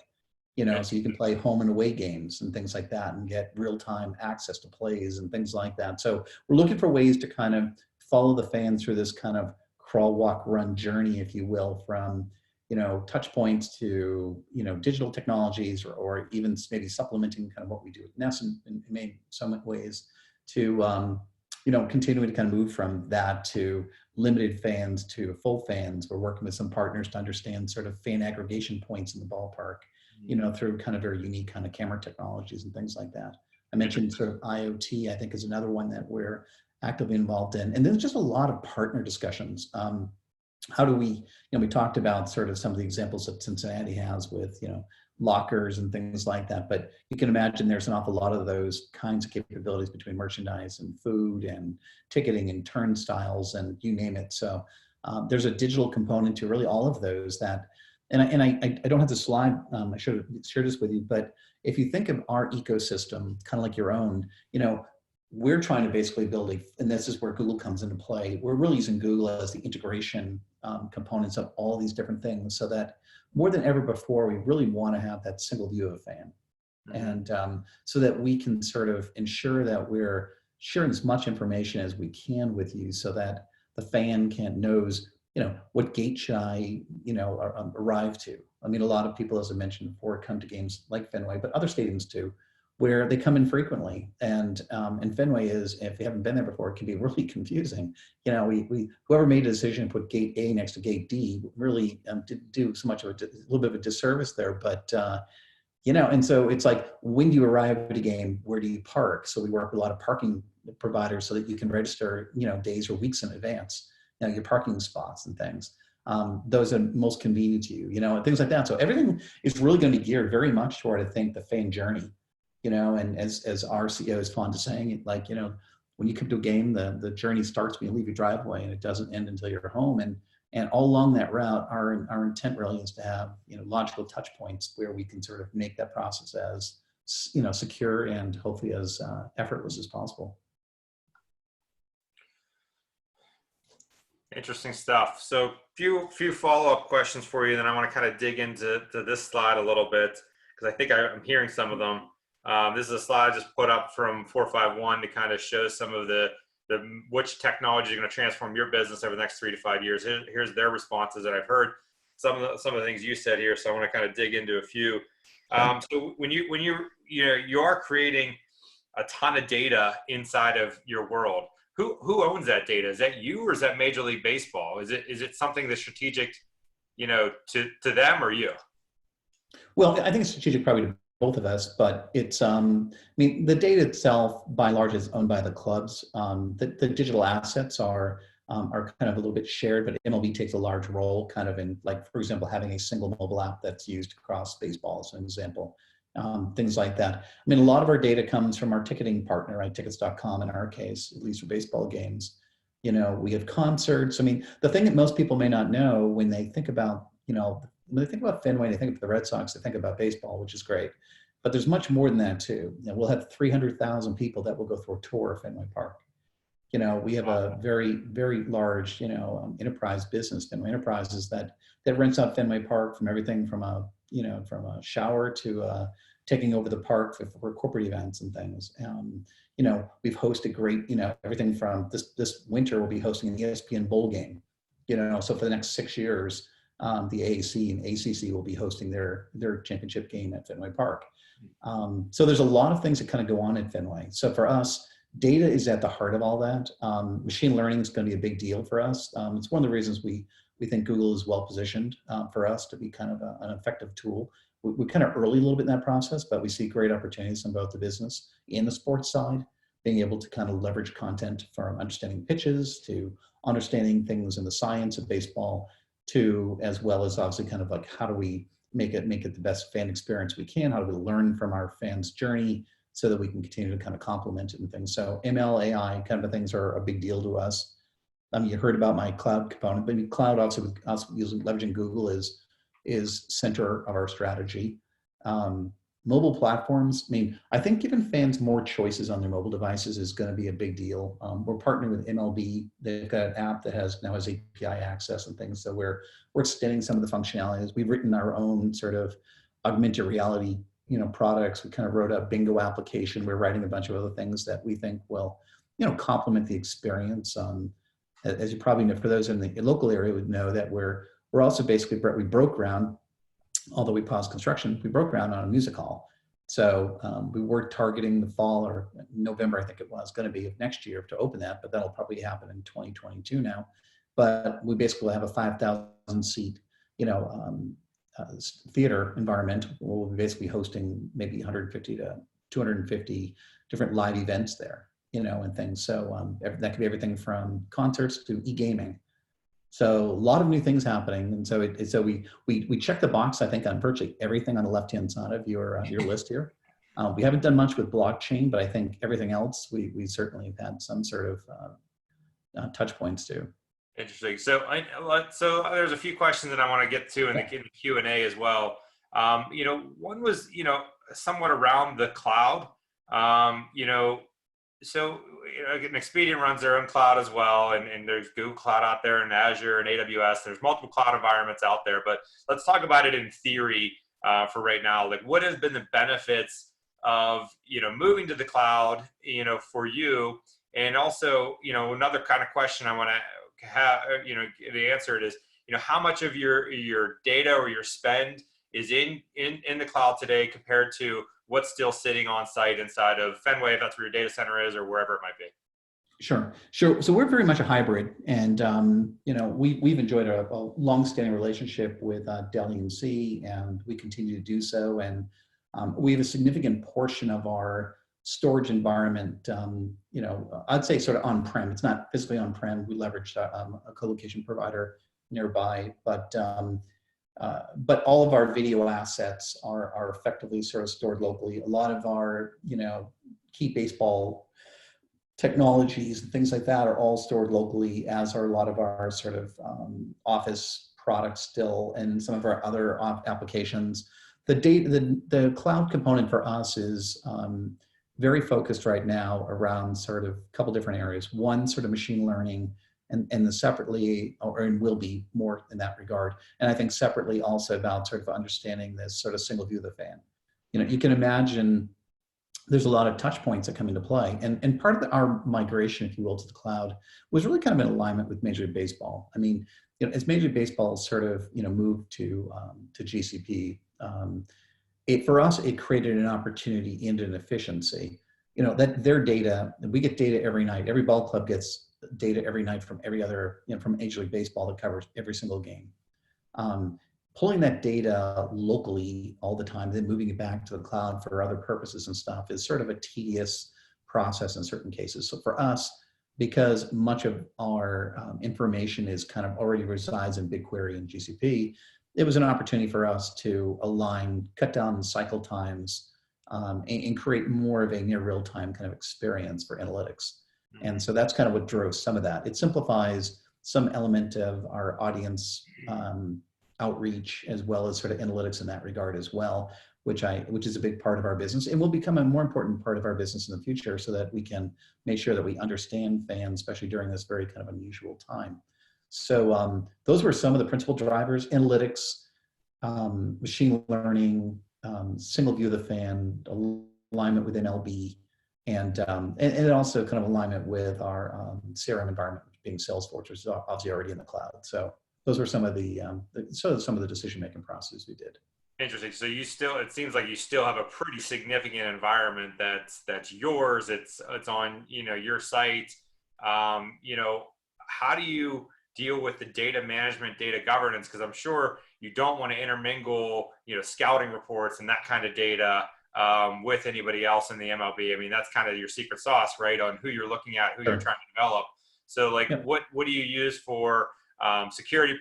so you can play home and away games and things like that and get real-time access to plays and things like that. So we're looking for ways to kind of follow the fans through this kind of crawl, walk, run journey, if you will, from touch points to digital technologies or even maybe supplementing kind of what we do at Ness in some ways to continuing to kind of move from that to limited fans to full fans. We're working with some partners to understand sort of fan aggregation points in the ballpark, through kind of very unique kind of camera technologies and things like that. I mentioned sort of IoT, I think, is another one that we're actively involved in. And there's just a lot of partner discussions. How do we, we talked about sort of some of the examples that Cincinnati has with, lockers and things like that, but you can imagine there's an awful lot of those kinds of capabilities between merchandise and food and ticketing and turnstiles and you name it. So there's a digital component to really all of those that, and I don't have the slide, I should have shared this with you, but if you think of our ecosystem, kind of like your own, we're trying to basically build and this is where Google comes into play. We're really using Google as the integration components of all these different things so that more than ever before, we really want to have that single view of a fan. And so that we can sort of ensure that we're sharing as much information as we can with you so that the fan knows, what gate should I, arrive to. I mean, a lot of people, as I mentioned before, come to games like Fenway, but other stadiums too, where they come in frequently. And Fenway is, if you haven't been there before, it can be really confusing. Whoever made a decision to put gate A next to gate D really didn't do so much of a little bit of a disservice there. But, and so it's like, when do you arrive at a game? Where do you park? So we work with a lot of parking providers so that you can register, days or weeks in advance, your parking spots and things. Those are most convenient to you, and things like that. So everything is really going to be geared very much toward, I think, the fan journey. And as our CEO is fond of saying it, like, when you come to a game, the journey starts when you leave your driveway and it doesn't end until you're home. And all along that route, our intent really is to have, logical touch points where we can sort of make that process as, secure and hopefully as effortless as possible.
Interesting stuff. So few follow-up questions for you, then I want to kind of dig into this slide a little bit because I think I'm hearing some of them. This is a slide I just put up from 451 to kind of show some of the which technology is going to transform your business over the next 3 to 5 years. Here's their responses, and I've heard some of the things you said here, so I want to kind of dig into a few. So when you are creating a ton of data inside of your world, who owns that data? Is that you or is that Major League Baseball? Is it something that's strategic, to them or you?
Well, I think it's strategic probably to both of us, but it's, the data itself by and large is owned by the clubs. The digital assets are kind of a little bit shared, but MLB takes a large role kind of in, like, for example, having a single mobile app that's used across baseball as an example. Things like that. A lot of our data comes from our ticketing partner, right? Tickets.com in our case, at least for baseball games. We have concerts. The thing that most people may not know when they think about, when they think about Fenway, they think about the Red Sox, they think about baseball, which is great. But there's much more than that too. We'll have 300,000 people that will go through a tour of Fenway Park. We have a very, very large, enterprise business, Fenway Enterprises, that rents out Fenway Park from everything from a shower to taking over the park for corporate events and things. We've hosted great, everything from this winter we'll be hosting an ESPN Bowl game. So for the next 6 years, the AAC and ACC will be hosting their championship game at Fenway Park. So there's a lot of things that kind of go on at Fenway. So for us, data is at the heart of all that. Machine learning is going to be a big deal for us. It's one of the reasons we think Google is well positioned for us to be kind of an effective tool. We're kind of early a little bit in that process, but we see great opportunities on both the business and the sports side, being able to kind of leverage content from understanding pitches to understanding things in the science of baseball to, as well as obviously kind of like how do we make it the best fan experience we can? How do we learn from our fans' journey so that we can continue to kind of complement it and things? So ML, AI kind of things are a big deal to us. You heard about my cloud component, but cloud obviously with us using leveraging Google is center of our strategy. Mobile platforms. I mean, I think giving fans more choices on their mobile devices is going to be a big deal. We're partnering with MLB. They've got an app that now has API access and things. So we're extending some of the functionalities. We've written our own sort of augmented reality, products. We kind of wrote a bingo application. We're writing a bunch of other things that we think will, complement the experience. As you probably know, for those in the local area would know that we're also basically, we broke ground, although we paused construction, we broke ground on a music hall. So we were targeting the fall or November, I think it was going to be of next year to open that, but that'll probably happen in 2022 now. But we basically have a 5,000 seat, theater environment. We'll be basically hosting maybe 150 to 250 different live events there, and things. So that could be everything from concerts to e-gaming. So a lot of new things happening, and so we check the box, I think, on virtually everything on the left-hand side of your list here. We haven't done much with blockchain, but I think everything else we certainly have had some sort of touch points to.
Interesting. So there's a few questions that I want to get to in the Q&A as well. One was somewhat around the cloud. So Expedient runs their own cloud as well, and there's Google Cloud out there, and Azure and AWS. There's multiple cloud environments out there, but let's talk about it in theory for right now. Like, what has been the benefits of moving to the cloud, for you? And also, another kind of question I want to have, the answer is, how much of your data or your spend is in the cloud today compared to what's still sitting on site inside of Fenway, if that's where your data center is, or wherever it might be?
Sure. So we're very much a hybrid, and we've enjoyed a long-standing relationship with Dell EMC, and we continue to do so. And we have a significant portion of our storage environment, I'd say sort of on-prem. It's not physically on-prem. We leverage a co-location provider nearby, but all of our video assets are effectively sort of stored locally. A lot of our, key baseball technologies and things like that are all stored locally, as are a lot of our sort of office products still, and some of our other applications. The cloud component for us is very focused right now around sort of a couple different areas. One, sort of machine learning, and the separately, and will be more in that regard. And I think separately also about sort of understanding this sort of single view of the fan. You can imagine there's a lot of touch points that come into play. And part of our migration, if you will, to the cloud was really kind of in alignment with Major League Baseball. I mean, as Major League Baseball sort of, moved to GCP, for us, it created an opportunity and an efficiency. That their data, we get data every night. Every ball club gets data every night from every other, from Major League Baseball that covers every single game. Pulling that data locally all the time, then moving it back to the cloud for other purposes and stuff is sort of a tedious process in certain cases. So for us, because much of our information is kind of already resides in BigQuery and GCP, it was an opportunity for us to cut down cycle times, and create more of a near real-time kind of experience for analytics. And so that's kind of what drove some of that. It simplifies some element of our audience outreach, as well as sort of analytics in that regard as well, which is a big part of our business, and will become a more important part of our business in the future, so that we can make sure that we understand fans, especially during this very kind of unusual time. So those were some of the principal drivers: analytics, machine learning, single view of the fan, alignment with MLB, and also kind of alignment with our CRM environment, being Salesforce, which is obviously already in the cloud. So those were some of the decision-making processes we did.
Interesting. So it seems like you still have a pretty significant environment that's yours. It's on, your site. How do you deal with the data management, data governance? Because I'm sure you don't want to intermingle, scouting reports and that kind of data with anybody else in the MLB. I mean, that's kind of your secret sauce, right? On who you're looking at, who you're trying to develop. So what do you use for security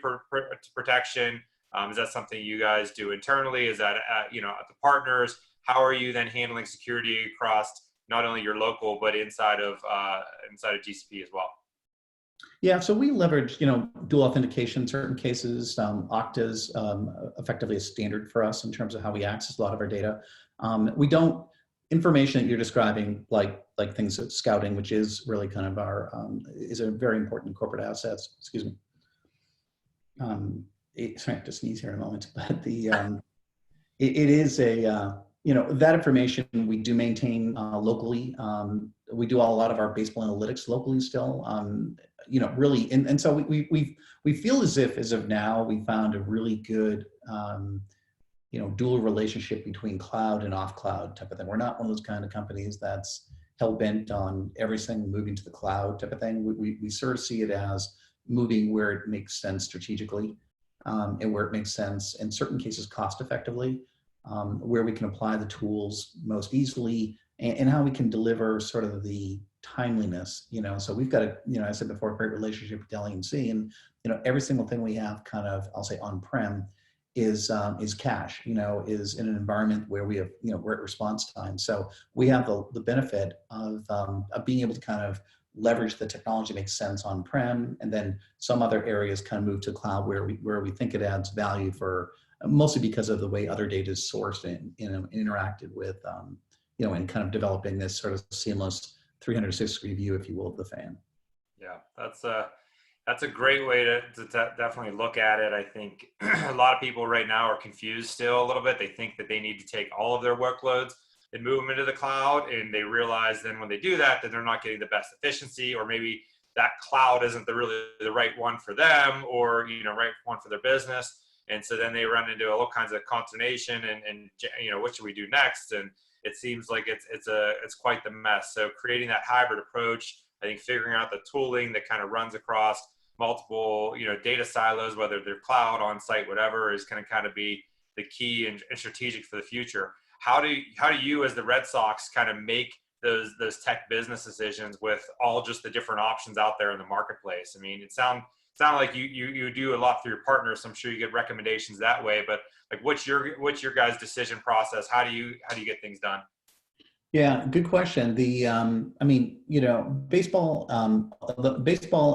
protection? Is that something you guys do internally? Is that at the partners? How are you then handling security across not only your local but inside of GCP as well?
Yeah, so we leverage, dual authentication in certain cases. Okta is effectively a standard for us in terms of how we access a lot of our data. We don't information that you're describing, like things like scouting, which is really kind of our is a very important corporate assets. Excuse me. Sorry, I have to sneeze here in a moment, but it is a that information we do maintain locally. We do a lot of our baseball analytics locally still. Really, and so we feel as of now we found a really good dual relationship between cloud and off cloud type of thing. We're not one of those kind of companies that's hell bent on everything moving to the cloud type of thing. We sort of see it as moving where it makes sense strategically, and where it makes sense in certain cases cost effectively. Where we can apply the tools most easily, and how we can deliver sort of the timeliness, so we've got I said before, a great relationship with Dell EMC, and every single thing we have kind of, I'll say on-prem is cache, is in an environment where we have, great response time. So we have the benefit of being able to kind of leverage the technology that makes sense on-prem, and then some other areas kind of move to cloud where we think it adds value for, mostly because of the way other data is sourced and interacted with, and kind of developing this sort of seamless 360-degree view, if you will, of the fan.
Yeah, that's a great way to definitely look at it. I think a lot of people right now are confused still a little bit. They think that they need to take all of their workloads and move them into the cloud, and they realize then when they do that they're not getting the best efficiency, or maybe that cloud isn't really the right one for them, or right one for their business. And so then they run into all kinds of consternation and what should we do next? And it seems like it's quite the mess. So creating that hybrid approach, I think figuring out the tooling that kind of runs across multiple data silos, whether they're cloud, on site, whatever, is going to kind of be the key and strategic for the future. How do you as the Red Sox kind of make those tech business decisions with all just the different options out there in the marketplace? I mean, it sound like you do a lot through your partners, so I'm sure you get recommendations that way, but like what's your guys' decision process? How do you get things done?
Yeah, good question. Baseball,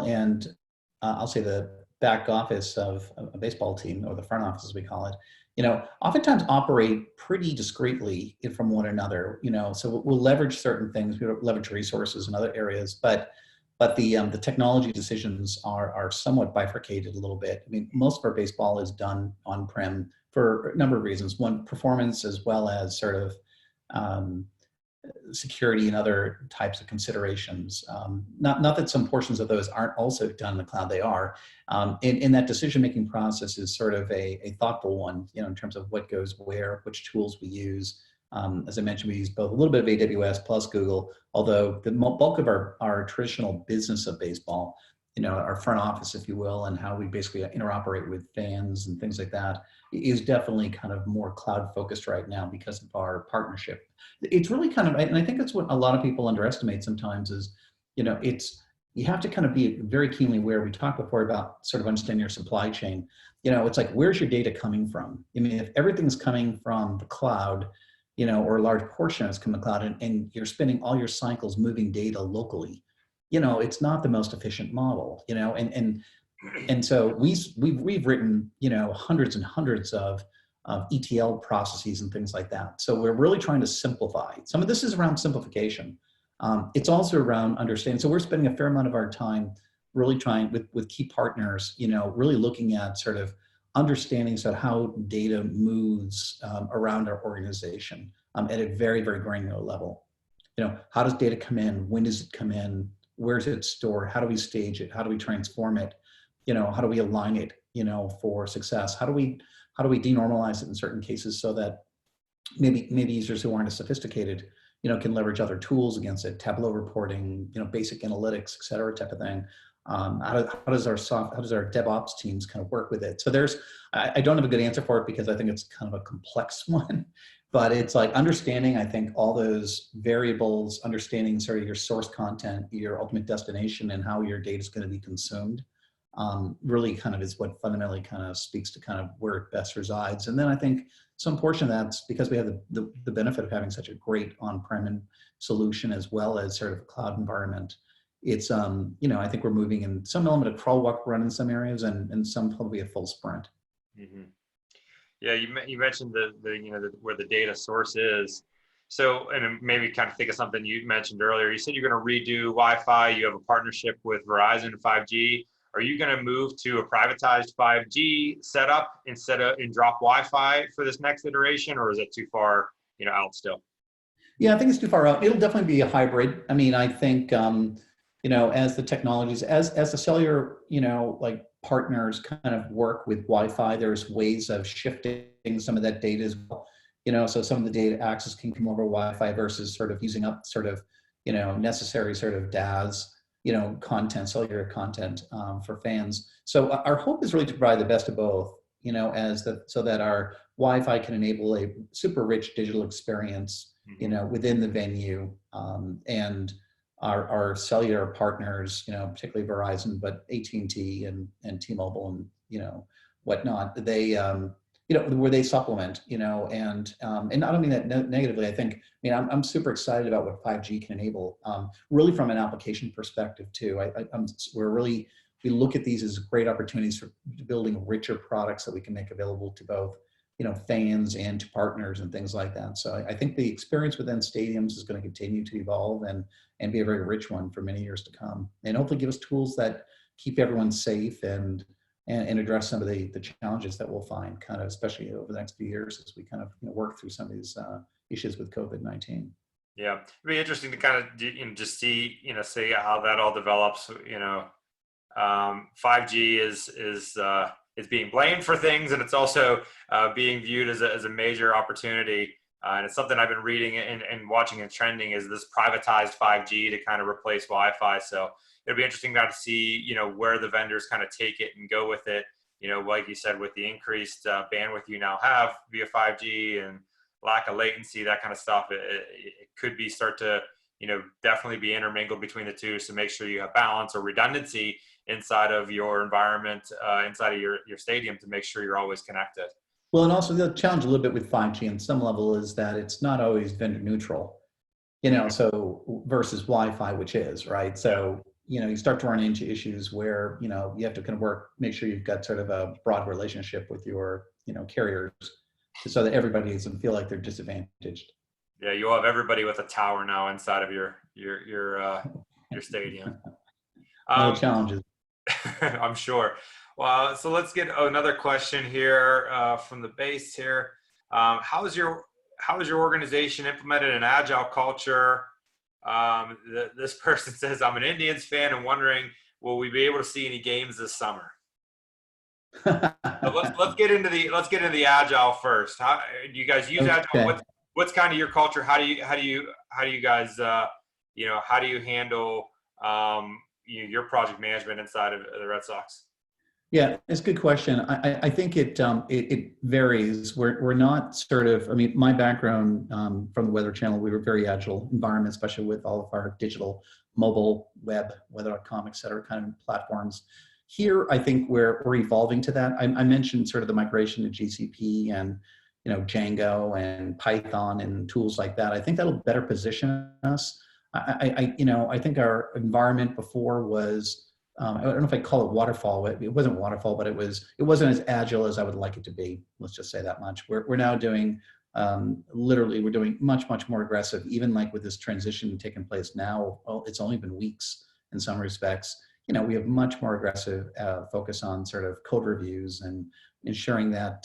and I'll say the back office of a baseball team, or the front office as we call it, oftentimes operate pretty discreetly from one another. So we'll leverage certain things, we leverage resources in other areas, but the technology decisions are somewhat bifurcated a little bit. I mean, most of our baseball is done on-prem for a number of reasons. One, performance, as well as sort of security and other types of considerations. Not that some portions of those aren't also done in the cloud, they are. And that decision-making process is sort of a thoughtful one, in terms of what goes where, which tools we use. As I mentioned, we use both a little bit of AWS plus Google, although the bulk of our traditional business of baseball, our front office, if you will, and how we basically interoperate with fans and things like that, is definitely kind of more cloud focused right now because of our partnership. It's really kind of, and I think that's what a lot of people underestimate sometimes is, you have to kind of be very keenly aware. We talked before about sort of understanding your supply chain. It's like, where's your data coming from? I mean, if everything's coming from the cloud, or a large portion is coming from the cloud, and you're spending all your cycles moving data locally, it's not the most efficient model, and so we've written, hundreds and hundreds of ETL processes and things like that. So we're really trying to simplify. Some of this is around simplification. It's also around understanding. So we're spending a fair amount of our time really trying with key partners, really looking at sort of understanding sort of how data moves around our organization at a very, very granular level. How does data come in? When does it come in? Where's it stored? How do we stage it? How do we transform it? How do we align it, for success? How do we denormalize it in certain cases so that maybe users who aren't as sophisticated, can leverage other tools against it, Tableau reporting, basic analytics, et cetera, type of thing. How does our DevOps teams kind of work with it? So I don't have a good answer for it because I think it's kind of a complex one, but it's like understanding, I think, all those variables, understanding sort of your source content, your ultimate destination, and how your data is going to be consumed. really kind of is what fundamentally kind of speaks to kind of where it best resides. And then I think some portion of that's because we have the benefit of having such a great on-prem solution as well as sort of a cloud environment. It's, I think we're moving in some element of crawl, walk, run in some areas and some probably a full sprint.
Mm-hmm. Yeah, you mentioned where the data source is. So, and maybe kind of think of something you mentioned earlier. You said you're going to redo Wi-Fi. You have a partnership with Verizon 5G. Are you going to move to a privatized 5G setup instead of in drop Wi-Fi for this next iteration, or is it too far, out still?
Yeah, I think it's too far out. It'll definitely be a hybrid. I mean, I think, as the technologies, as the cellular, like partners kind of work with Wi-Fi, there's ways of shifting some of that data as well. So some of the data access can come over Wi-Fi versus sort of using up sort of, necessary sort of DAS, content, cellular content for fans. So our hope is really to provide the best of both, so that our Wi-Fi can enable a super rich digital experience, within the venue, and our cellular partners, particularly Verizon, but AT&T and T-Mobile and, whatnot, they, where they supplement, and I don't mean that negatively. I'm super excited about what 5G can enable, really from an application perspective too. We look at these as great opportunities for building richer products that we can make available to both, fans and to partners and things like that. So I think the experience within stadiums is going to continue to evolve and be a very rich one for many years to come, and hopefully give us tools that keep everyone safe and address some of the challenges that we'll find kind of, especially over the next few years as we kind of work through some of these issues with COVID-19.
Yeah, it'd be interesting to kind of just see, see how that all develops. 5G is being blamed for things, and it's also being viewed as a major opportunity. And it's something I've been reading and watching and trending is this privatized 5G to kind of replace Wi-Fi. So it'll be interesting now to see, where the vendors kind of take it and go with it. Like you said, with the increased bandwidth you now have via 5G and lack of latency, that kind of stuff, it could be start to, definitely be intermingled between the two. So make sure you have balance or redundancy inside of your environment, inside of your stadium, to make sure you're always connected.
Well, and also the challenge a little bit with 5G on some level is that it's not always vendor neutral, so versus Wi-Fi, which is, right? So, you start to run into issues where, you have to kind of make sure you've got sort of a broad relationship with your, carriers so that everybody doesn't feel like they're disadvantaged.
Yeah, you'll have everybody with a tower now inside of your stadium.
No challenges.
I'm sure. Well, so let's get another question here from the base here. How is your organization implemented an agile culture? This person says, I'm an Indians fan and wondering, will we be able to see any games this summer? let's get into the agile first. How do you guys use agile? What's kind of your culture? How do you guys how do you handle your project management inside of the Red Sox?
Yeah, it's a good question. I think it varies. We're not sort of, my background from the Weather Channel, we were very agile environment, especially with all of our digital, mobile, web, weather.com, et cetera, kind of platforms. Here, I think we're evolving to that. I mentioned sort of the migration to GCP and, Django and Python and tools like that. I think that'll better position us. I think our environment before was, I don't know if I call it waterfall. It wasn't waterfall, but it wasn't as agile as I would like it to be. Let's just say that much. We're now doing, literally, we're doing much more aggressive. Even like with this transition taking place now, it's only been weeks in some respects. We have much more aggressive focus on sort of code reviews and ensuring that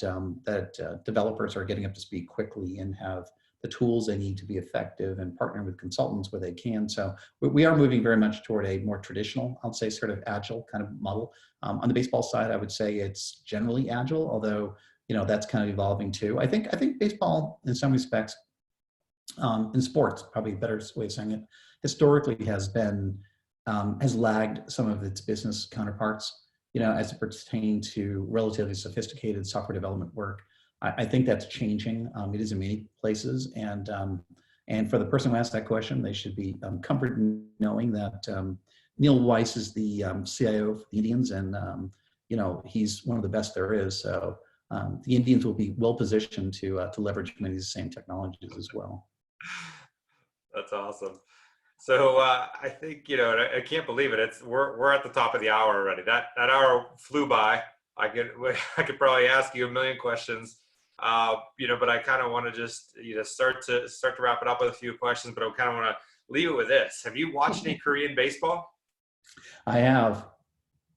developers are getting up to speed quickly and have the tools they need to be effective, and partnering with consultants where they can. So we are moving very much toward a more traditional, I'll say, sort of agile kind of model. On the baseball side, I would say it's generally agile, although that's kind of evolving too. I think baseball, in some respects, in sports, probably a better way of saying it, historically has lagged some of its business counterparts, as it pertains to relatively sophisticated software development work. I think that's changing. It is in many places, and for the person who asked that question, they should be comforted in knowing that Neil Weiss is the CIO for the Indians, and he's one of the best there is. So the Indians will be well positioned to leverage many of the same technologies as well.
That's awesome. So I think I can't believe it. We're at the top of the hour already. That hour flew by. I could I could probably ask you a million questions, but I kind of want to just start to wrap it up with a few questions. But I kind of want to leave it with this. Have you watched any Korean baseball?
I have.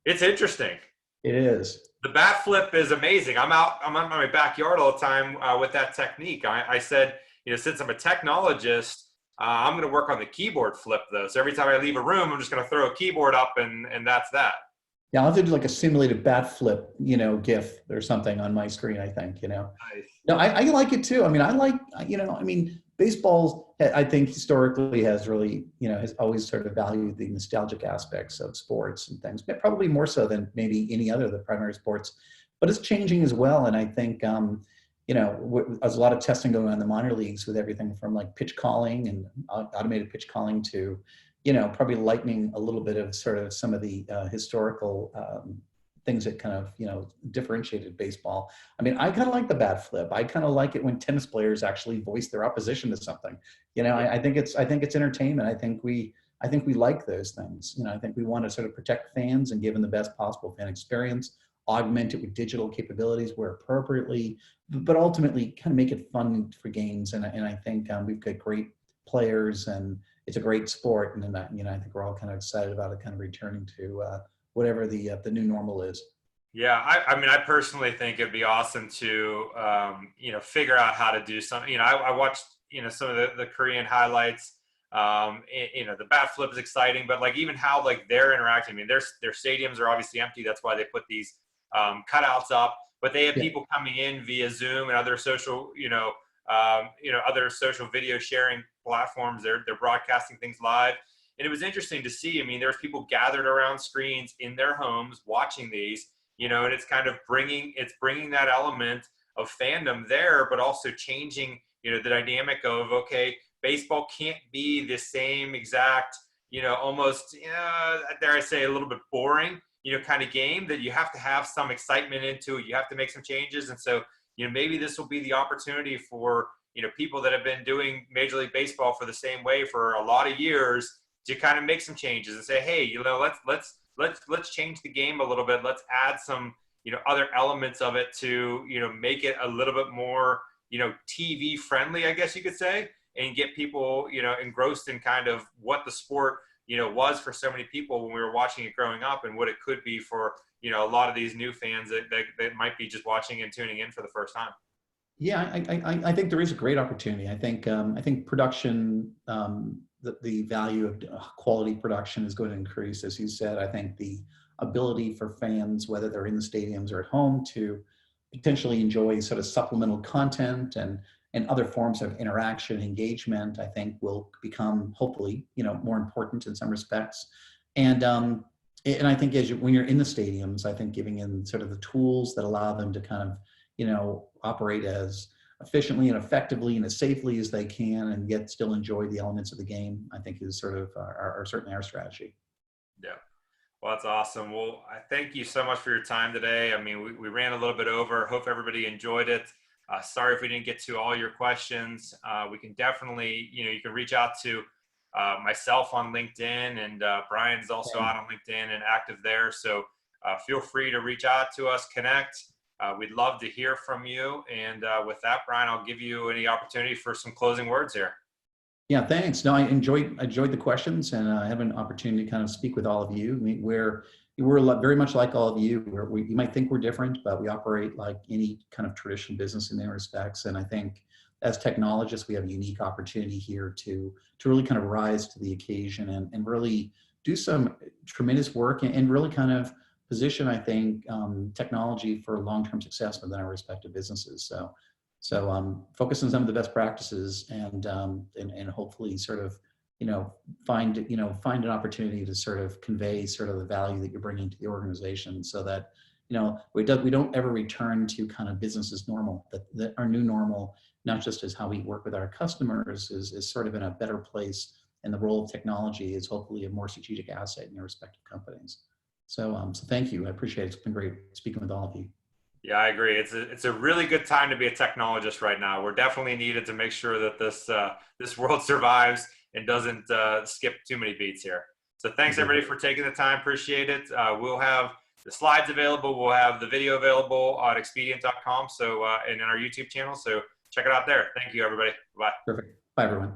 It's interesting.
It is.
The bat flip is amazing. I'm out. I'm in my backyard all the time with that technique. I said, since I'm a technologist, I'm going to work on the keyboard flip though. So every time I leave a room, I'm just going to throw a keyboard up, and that's that.
Yeah, I'll do like a simulated bat flip, GIF or something on my screen. I think.
Nice.
No, I like it too. I mean, I like, baseball, I think historically has really, has always sort of valued the nostalgic aspects of sports and things, but probably more so than maybe any other of the primary sports. But it's changing as well. And I think, there's a lot of testing going on in the minor leagues with everything from like pitch calling and automated pitch calling to, probably lightening a little bit of sort of some of the historical things that kind of differentiated baseball. I mean, I kind of like the bat flip. I kind of like it when tennis players actually voice their opposition to something. I think it's entertainment. I think we like those things. I think we want to sort of protect fans and give them the best possible fan experience, augment it with digital capabilities where appropriately, but ultimately kind of make it fun for games. And I think we've got great players and it's a great sport. And then I think we're all kind of excited about it kind of returning to whatever the new normal is.
Yeah, I mean, I personally think it'd be awesome to, figure out how to do something. I watched, some of the Korean highlights. The bat flip is exciting, but like even how like they're interacting. I mean, their stadiums are obviously empty. That's why they put these cutouts up. But they have people coming in via Zoom and other social, other social video sharing platforms. They're broadcasting things live. And it was interesting to see. I mean, there's people gathered around screens in their homes watching these, and it's kind of bringing that element of fandom there, but also changing, the dynamic of, okay, baseball can't be the same exact, almost, dare I say, a little bit boring, kind of game that you have to have some excitement into it. You have to make some changes. And so, maybe this will be the opportunity for, people that have been doing Major League Baseball for the same way for a lot of years to kind of make some changes and say, hey, let's change the game a little bit. Let's add some, other elements of it to, make it a little bit more, TV friendly, I guess you could say, and get people, engrossed in kind of what the sport, was for so many people when we were watching it growing up and what it could be for, a lot of these new fans that might be just watching and tuning in for the first time.
Yeah, I think there is a great opportunity. I think production, the value of quality production is going to increase, as you said. I think the ability for fans, whether they're in the stadiums or at home, to potentially enjoy sort of supplemental content and other forms of interaction, engagement, I think will become hopefully, more important in some respects. And I think when you're in the stadiums, I think giving in sort of the tools that allow them to kind of, operate as efficiently and effectively and as safely as they can and yet still enjoy the elements of the game, I think is sort of certainly our strategy.
Yeah. Well, that's awesome. Well, I thank you so much for your time today. I mean, we ran a little bit over. Hope everybody enjoyed it. Sorry if we didn't get to all your questions. We can definitely, you can reach out to myself on LinkedIn, and Brian's also out on LinkedIn and active there. So feel free to reach out to us, connect. We'd love to hear from you. And with that, Brian, I'll give you any opportunity for some closing words here.
Yeah, thanks. No, I enjoyed the questions, and I have an opportunity to kind of speak with all of you. I mean, we're very much like all of you. You might think we're different, but we operate like any kind of traditional business in many respects. And I think as technologists, we have a unique opportunity here to really kind of rise to the occasion and really do some tremendous work and really kind of position, I think, technology for long-term success within our respective businesses. So focus on some of the best practices and hopefully sort of, find an opportunity to sort of convey sort of the value that you're bringing to the organization so that, we don't ever return to kind of business as normal, that our new normal, not just as how we work with our customers is sort of in a better place and the role of technology is hopefully a more strategic asset in your respective companies. So thank you. I appreciate it. It's been great speaking with all of you.
Yeah, I agree. It's a really good time to be a technologist right now. We're definitely needed to make sure that this world survives and doesn't skip too many beats here. So thanks everybody for taking the time. Appreciate it. We'll have the slides available. We'll have the video available on expedient.com. So and in our YouTube channel. So check it out there. Thank you, everybody. Bye.
Perfect. Bye, everyone.